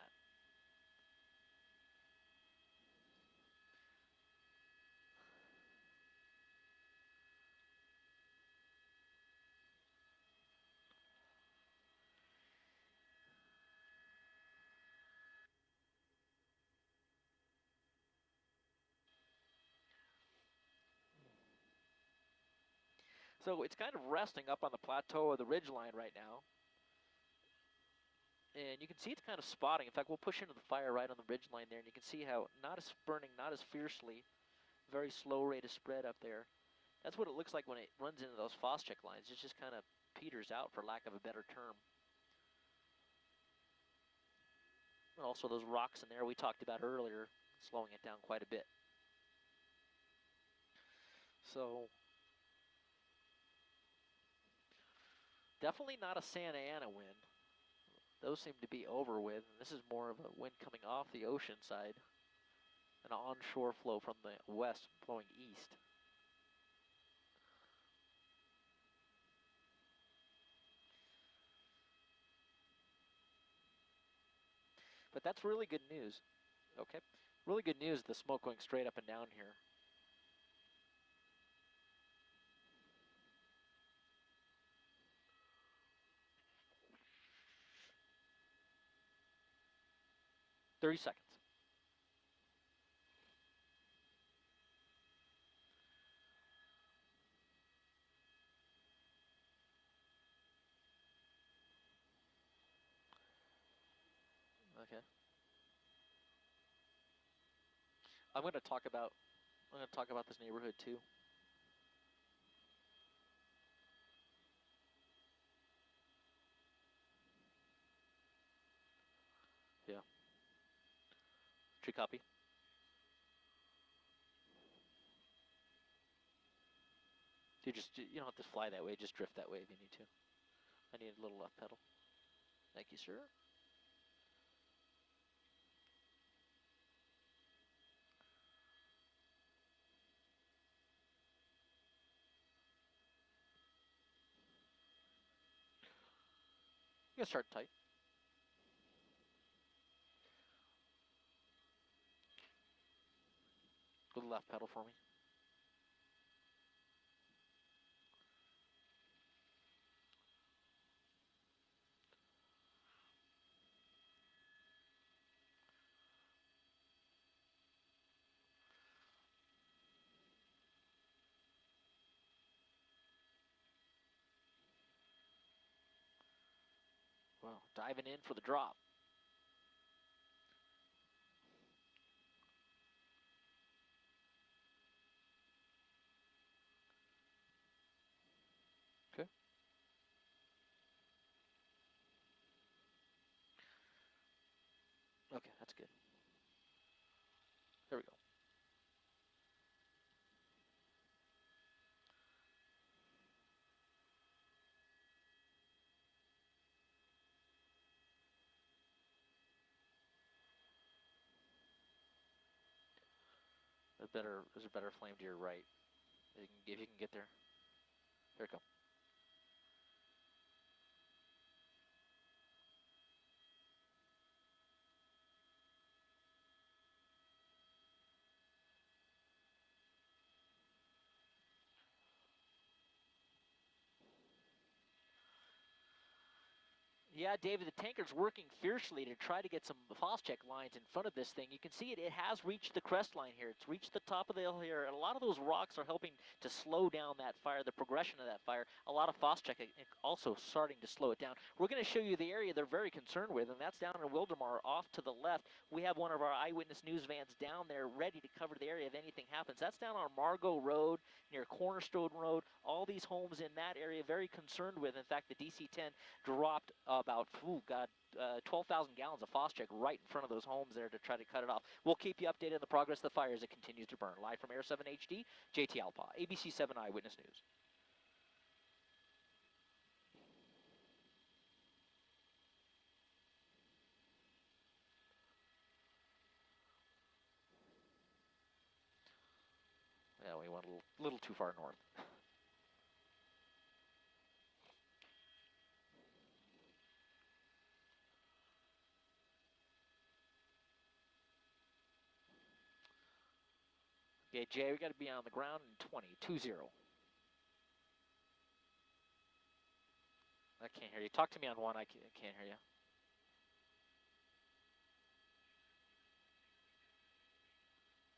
So it's kind of resting up on the plateau of the ridge line right now. And you can see it's kind of spotting. In fact, we'll push into the fire right on the ridge line there, and you can see how not as burning, not as fiercely, very slow rate of spread up there. That's what it looks like when it runs into those Foscheck lines. It just kind of peters out, for lack of a better term. And also those rocks in there we talked about earlier, slowing it down quite a bit. So definitely not a Santa Ana wind. Those seem to be over with. And this is more of a wind coming off the ocean side. An onshore flow from the west flowing east. But that's really good news. Okay. Really good news, the smoke going straight up and down here. "30 seconds. Okay. I'm going to talk about this neighborhood too. Yeah. Tree copy. You don't have to fly that way, just drift that way if you need to. I need a little left pedal. Thank you, sir. You can start tight. Little left pedal for me. Well, diving in for the drop. Okay. Okay, that's good. There we go. there's a better flame to your right. If you can get there. Here it comes. Yeah, David, the tanker's working fiercely to try to get some Phos-Check lines in front of this thing. You can see it has reached the crest line here. It's reached the top of the hill here, and a lot of those rocks are helping to slow down that fire, the progression of that fire. A lot of Phos-Check also starting to slow it down. We're going to show you the area they're very concerned with, and that's down in Wildomar off to the left. We have one of our eyewitness news vans down there ready to cover the area if anything happens. That's down on Margot Road, near Cornerstone Road. All these homes in that area very concerned with. In fact, the DC-10 dropped about, 12,000 gallons of Phos-Check right in front of those homes there to try to cut it off. We'll keep you updated on the progress of the fire as it continues to burn. Live from Air 7 HD, JT Alpa, ABC 7 Eyewitness News. Yeah, we went a little too far north. Okay, Jay, we got to be on the ground in 20, 2-0. I can't hear you. Talk to me on 1. I can't hear you.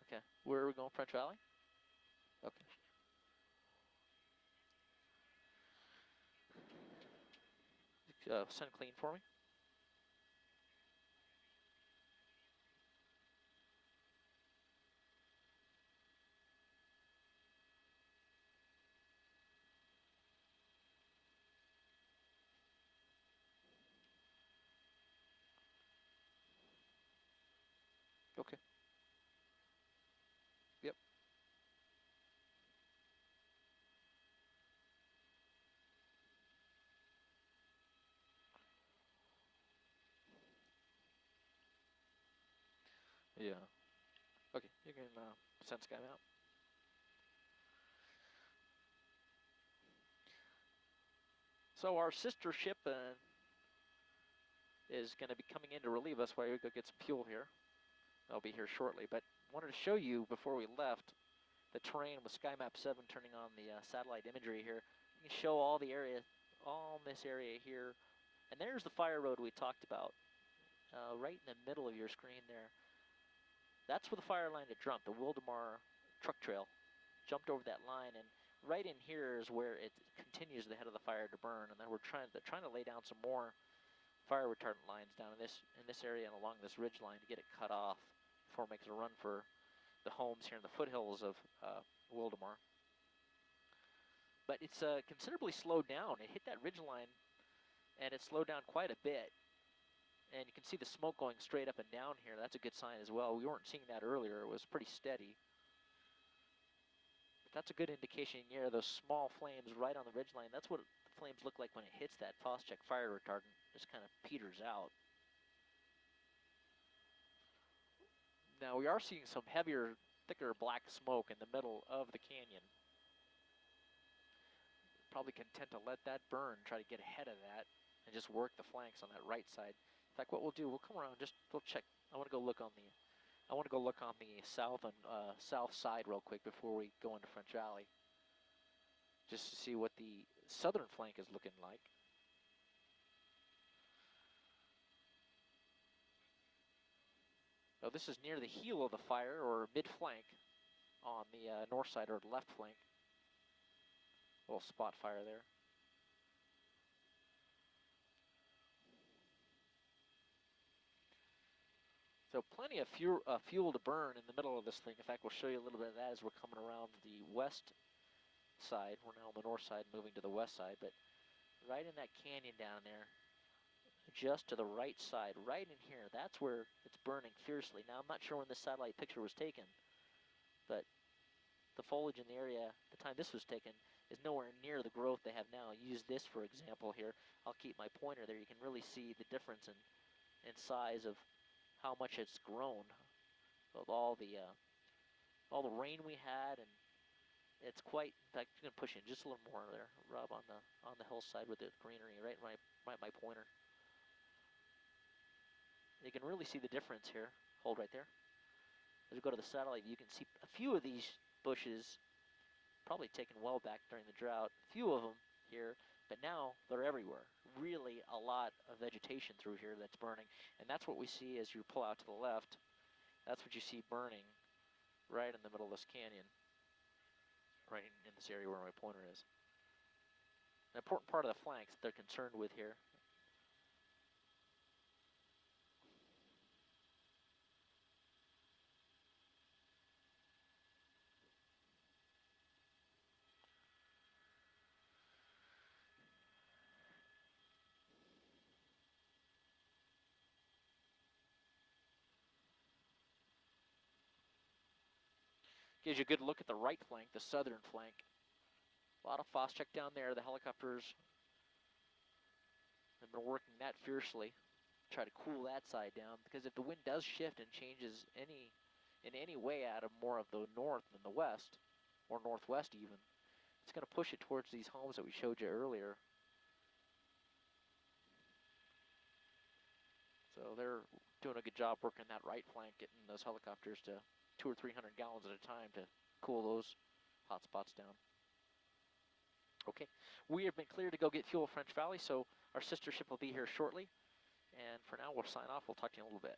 Okay. Where are we going, French Valley? Okay. Send clean for me. Okay. Yep. Yeah. Okay, you can send Sky out. So our sister ship is going to be coming in to relieve us while we go get some fuel here. I'll be here shortly, but wanted to show you before we left the terrain with SkyMap 7 turning on the satellite imagery here. You can show all the area, all this area here, and there's the fire road we talked about, right in the middle of your screen there. That's where the fire line had jumped, the Wildomar truck trail. Jumped over that line, and right in here is where it continues the head of the fire to burn, and then they're trying to lay down some more fire retardant lines down in this area and along this ridge line to get it cut off before it makes a run for the homes here in the foothills of Wildomar. But it's considerably slowed down. It hit that ridge line, and it slowed down quite a bit. And you can see the smoke going straight up and down here. That's a good sign as well. We weren't seeing that earlier. It was pretty steady. But that's a good indication here. Those small flames right on the ridgeline, that's what the flames look like when it hits that Phos-Check fire retardant. Just kind of peters out. Now we are seeing some heavier, thicker black smoke in the middle of the canyon. Probably content to let that burn, try to get ahead of that, and just work the flanks on that right side. In fact, what we'll do, we'll come around, we'll check. I want to go look on the south side real quick before we go into French Valley, just to see what the southern flank is looking like. So this is near the heel of the fire, or mid-flank, on the north side or left flank. A little spot fire there. So plenty of fuel to burn in the middle of this thing. In fact, we'll show you a little bit of that as we're coming around the west side. We're now on the north side, moving to the west side, but right in that canyon down there, just to the right side, right in here, that's where it's burning fiercely. Now, I'm not sure when this satellite picture was taken, but the foliage in the area, the time this was taken, is nowhere near the growth they have now. Use this for example here. I'll keep my pointer there. You can really see the difference in size of how much it's grown, of all the all the rain we had, and it's quite. In fact, I'm gonna push in just a little more there, Rob, on the hillside with the greenery, right my pointer. You can really see the difference here. Hold right there. As we go to the satellite, you can see a few of these bushes probably taken well back during the drought. A few of them here, but now they're everywhere. Really a lot of vegetation through here that's burning, and that's what we see as you pull out to the left. That's what you see burning right in the middle of this canyon, right in this area where my pointer is. An important part of the flanks they're concerned with here. Gives you a good look at the right flank, the southern flank. A lot of phosphatic down there. The helicopters have been working that fiercely to try to cool that side down, because if the wind does shift and changes in any way out of more of the north than the west, or northwest even, it's going to push it towards these homes that we showed you earlier. So they're doing a good job working that right flank, getting those helicopters to 200 or 300 gallons at a time to cool those hot spots down. Okay, we have been cleared to go get fuel at French Valley, so our sister ship will be here shortly. And for now, we'll sign off. We'll talk to you in a little bit.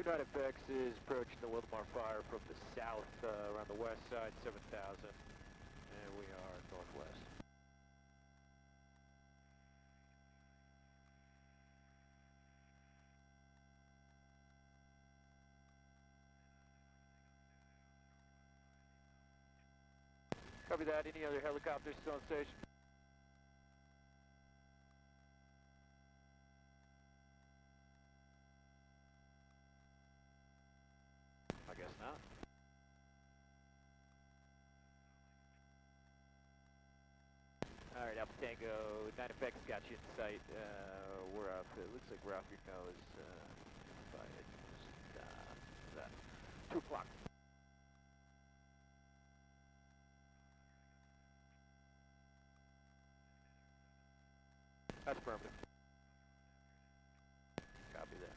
9FX is approaching the Wildemar fire from the south, around the west side, 7,000, and we are northwest. Copy that. Any other helicopters still on station? I guess not. Alright, Alpha Tango, 9FX got you in sight. We're off, it looks like we're off your nose, by that 2 o'clock. That's affirmative. Copy that.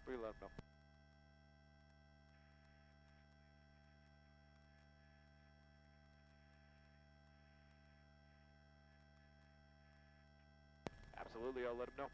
We let them know. Absolutely, I'll let them know.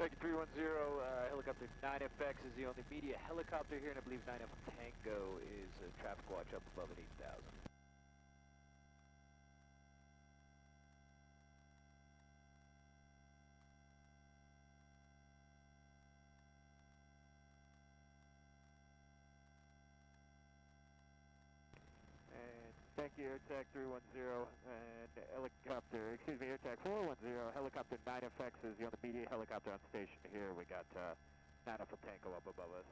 Vector 310, helicopter 9FX is the only media helicopter here, and I believe 9F Tango is traffic watch up above at 8,000. And thank you, AirTag 310, and helicopter, excuse me, AirTag 410, helicopter 9FX is the only media helicopter on station here. We got 9F Tango up above us.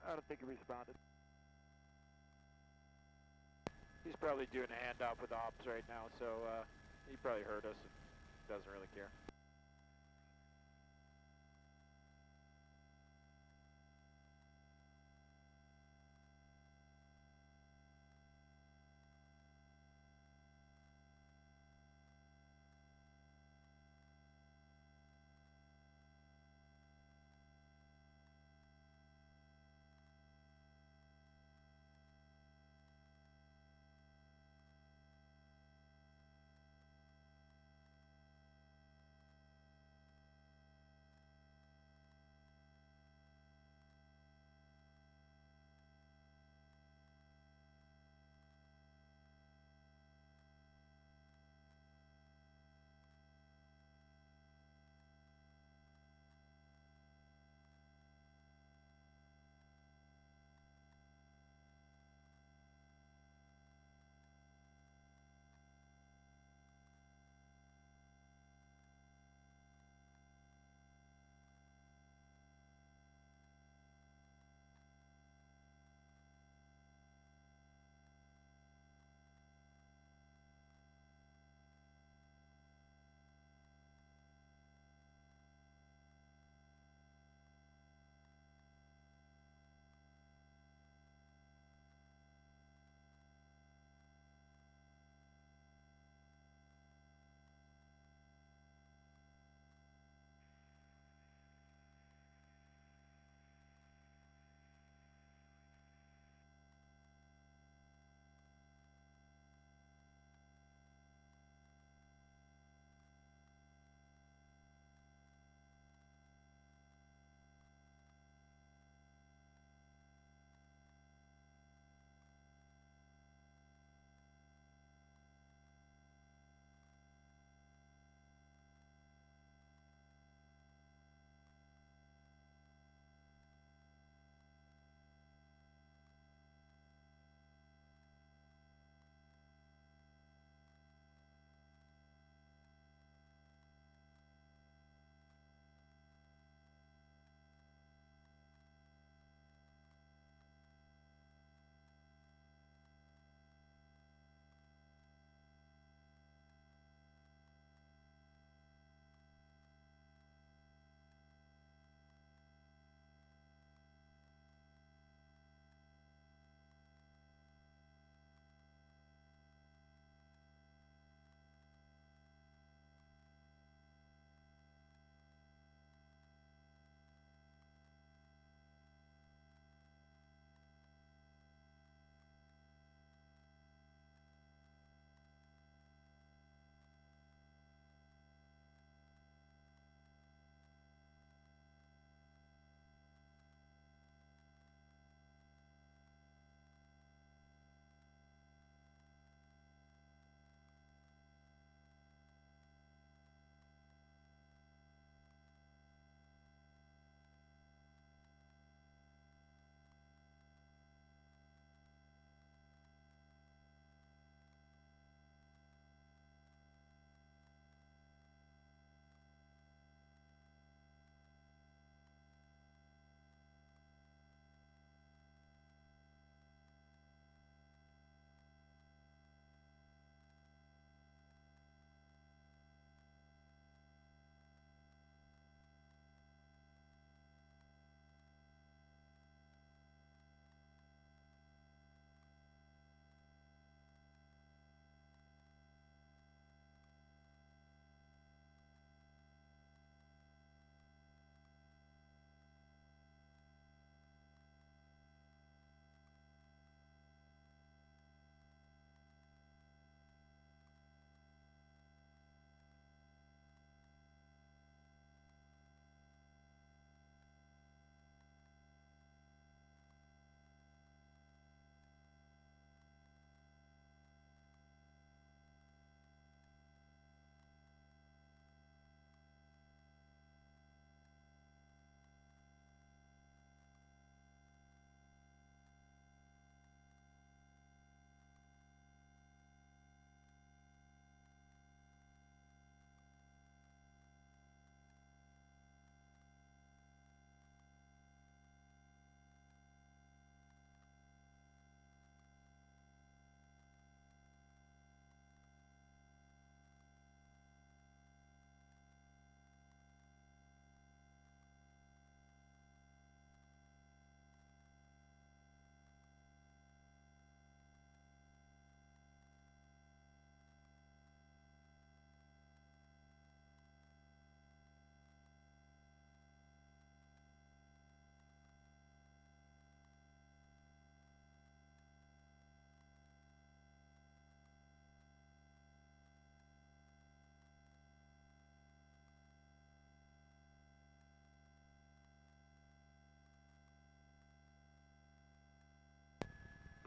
I don't think he responded. He's probably doing a handoff with ops right now, so he probably heard us and doesn't really care.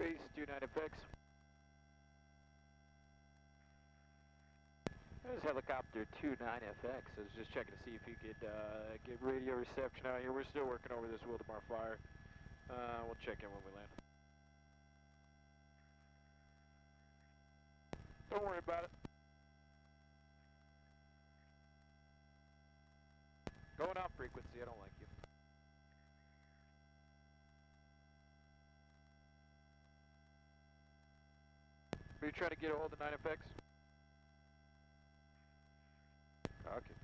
Base 29FX. This is helicopter 29FX. I was just checking to see if you could get radio reception out here. We're still working over this Wildemar fire. We'll check in when we land. Don't worry about it. Going out frequency, I don't like you. Are you trying to get a hold of 9FX? Okay.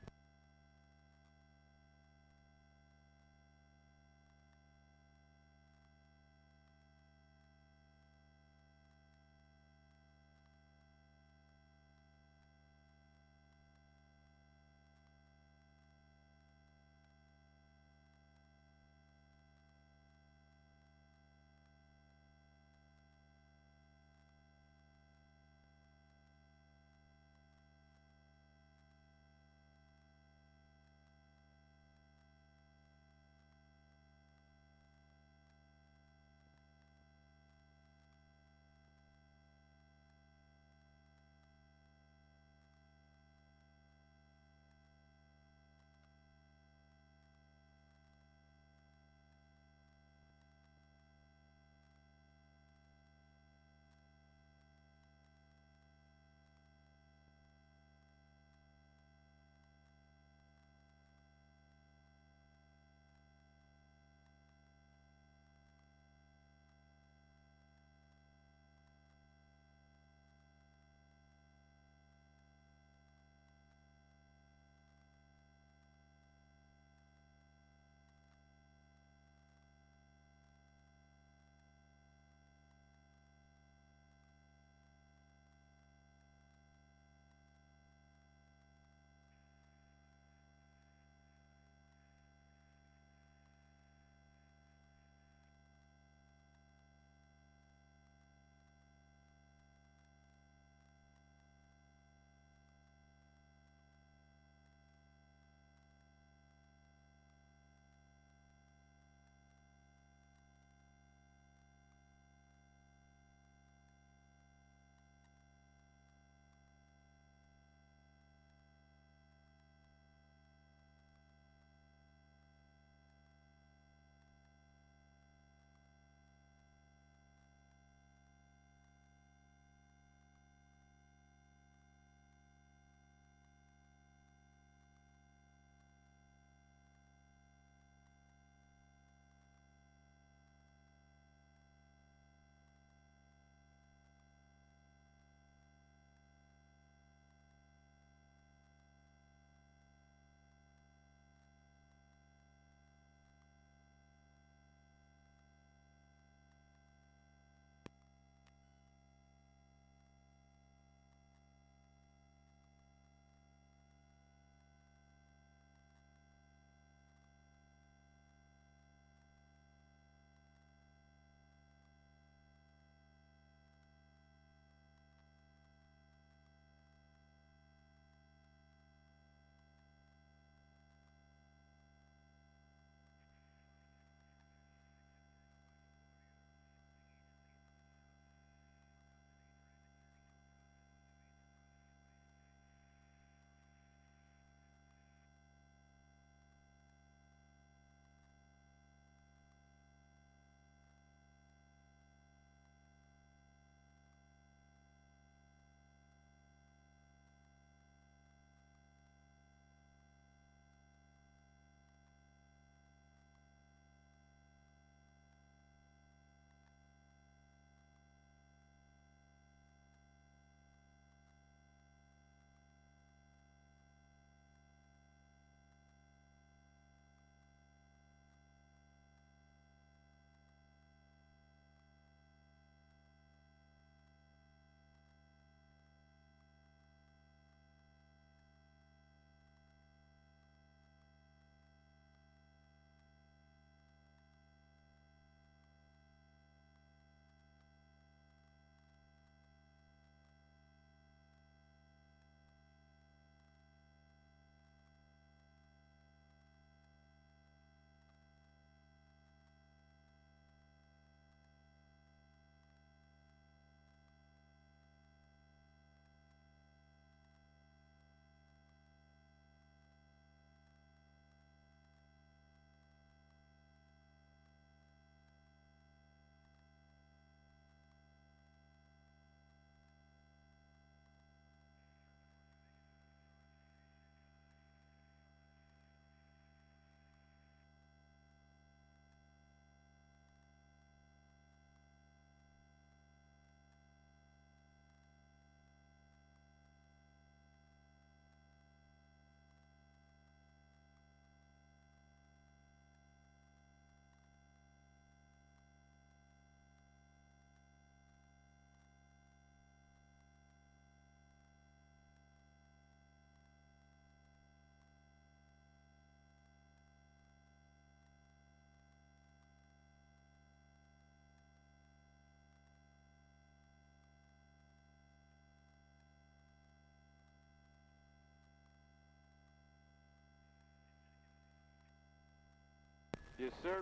Yes, sir.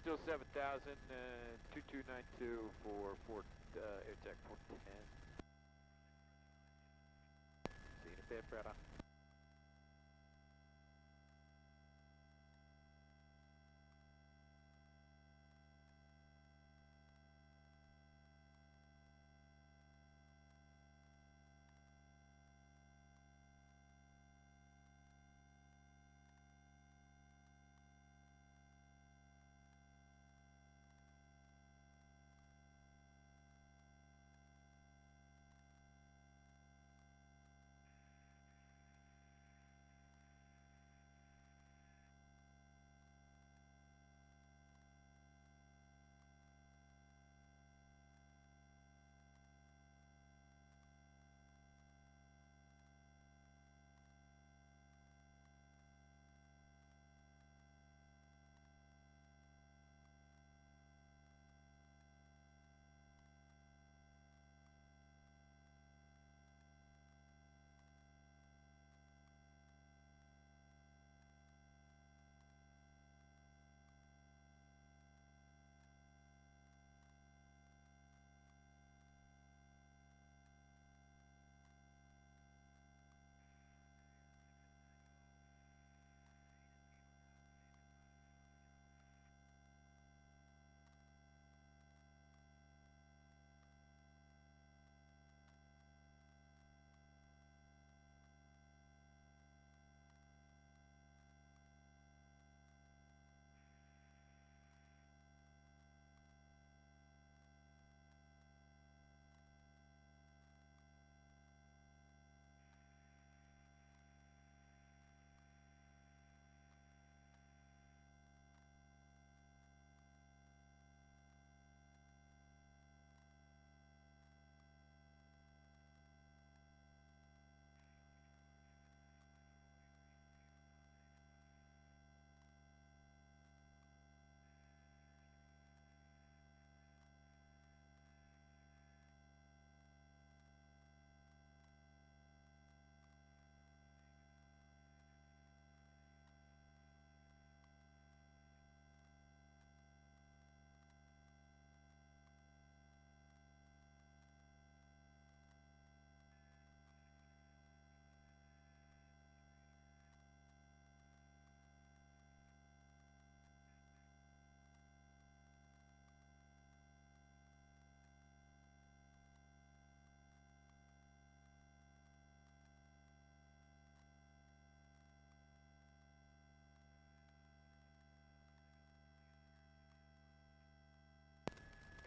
Still 7,000, 2292 for Fort AirTech 410. See you in a bit, brother.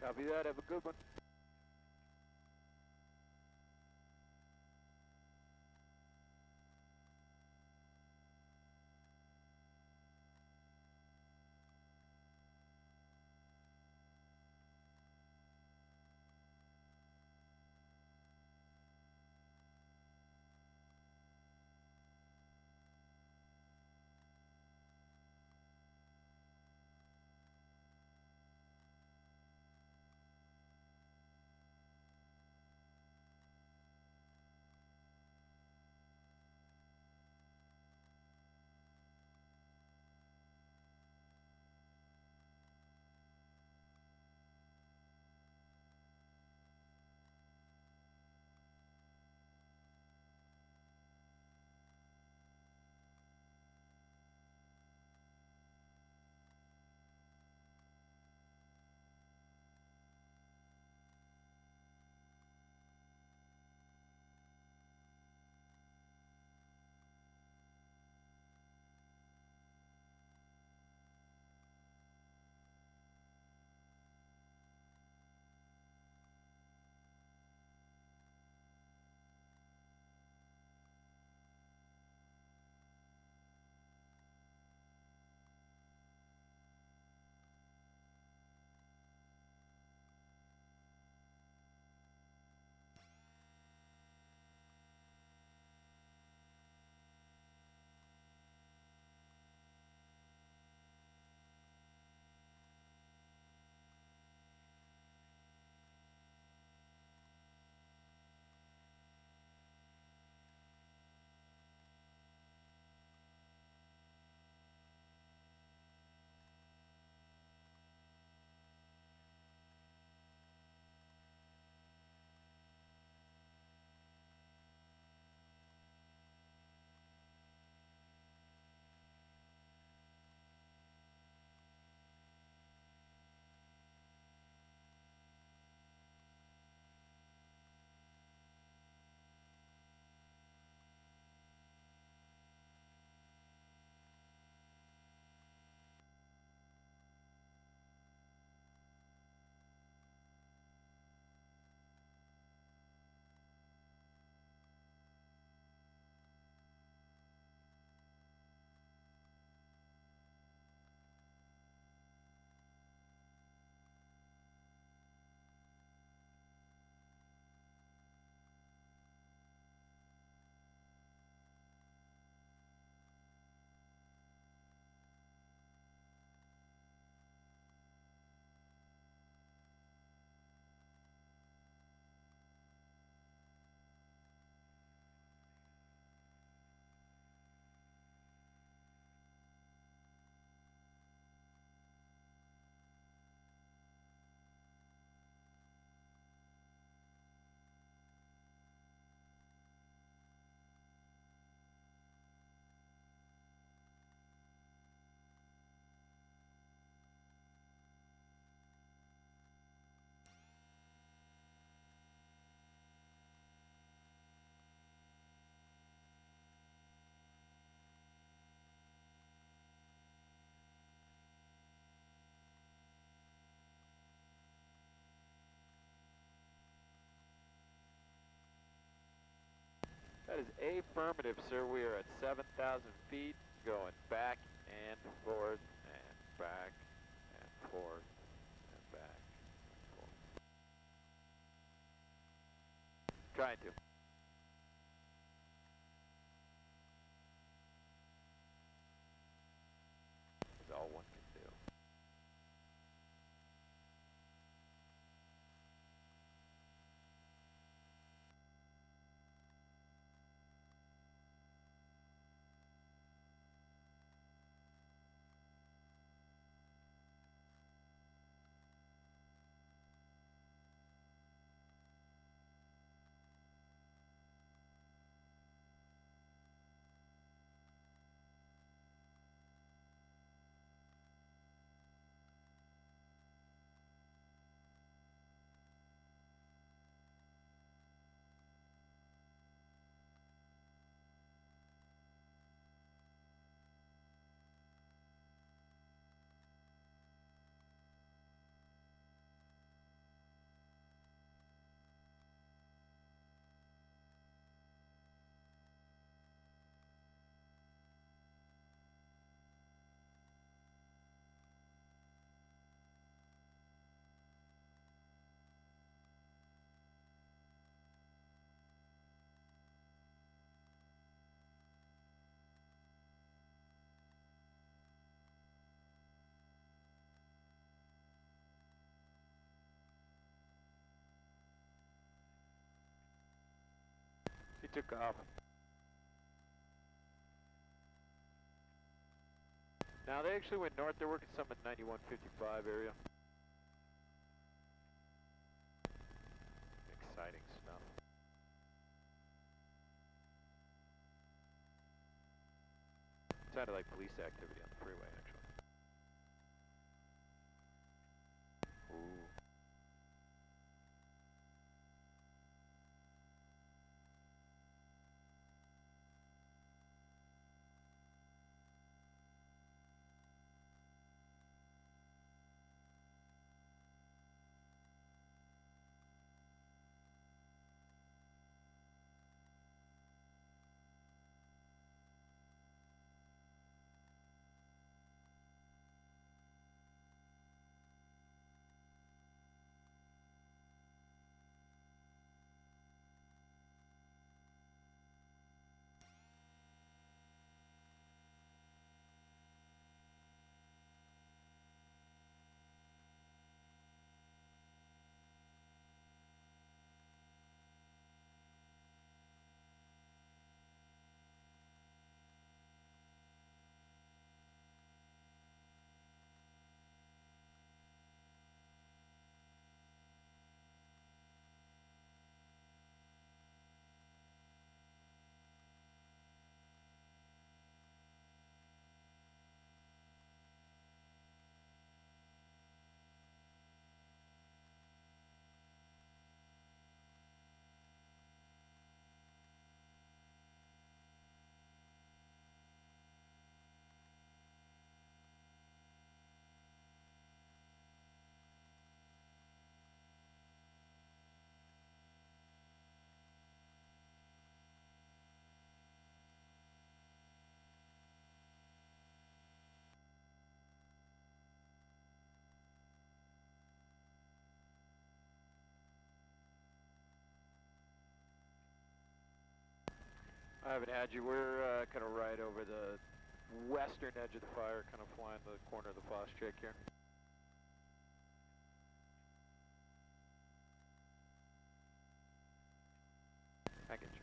Copy that. Have a good one. That is affirmative, sir. We are at 7,000 feet, going back and forth, and back and forth, and back and forth. Trying to. Is all one can do. He took off. Now they actually went north. They're working some in 9155 area. Exciting stuff. Sounded like police activity on the freeway, actually. Ooh. I haven't had you. We're kind of right over the western edge of the fire, kind of flying the corner of the Foss check here. I get you.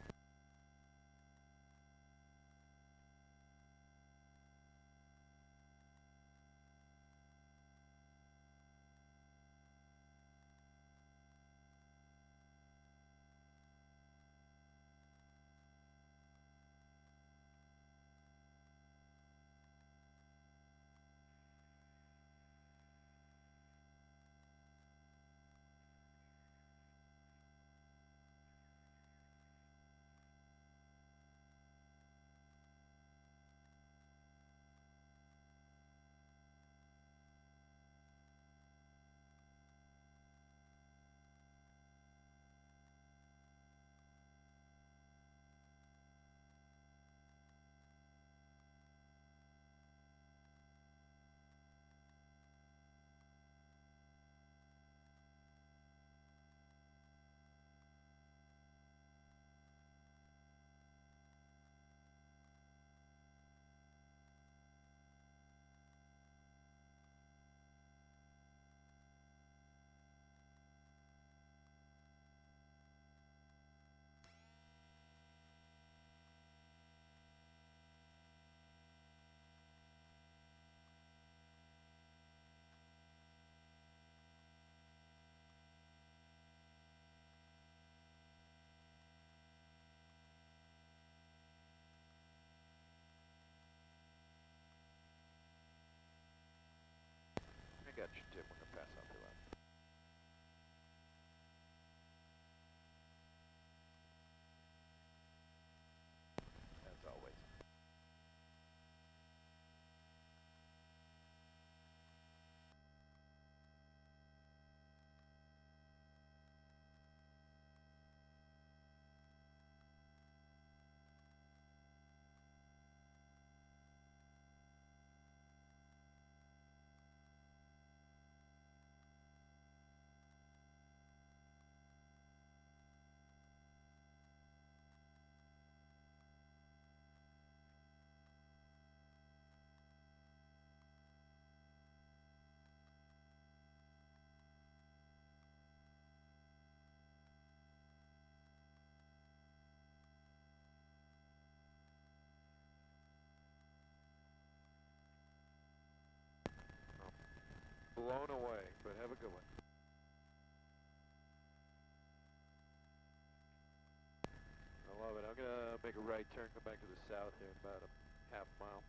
blown away, but have a good one. I love it. I'm gonna make a right turn, come back to the south here in about a half mile.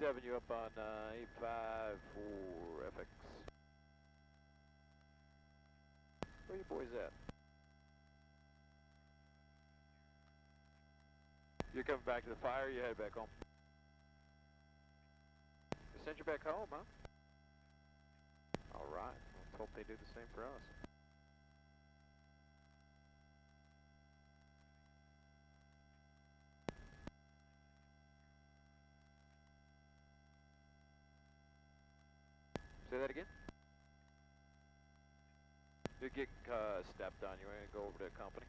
37, you up on 85 for FX. Where you boys at? You're coming back to the fire, you head back home. They sent you back home, huh? Alright, let's hope they do the same for us. Say that again? You get stepped on, you want to go over to the company?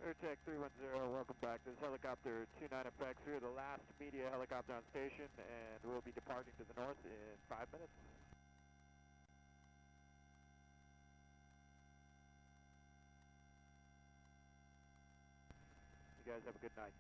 AirTech 310, welcome back. This is helicopter 29FX. We're the last media helicopter on station, and we'll be departing to the north in 5 minutes. You guys have a good night.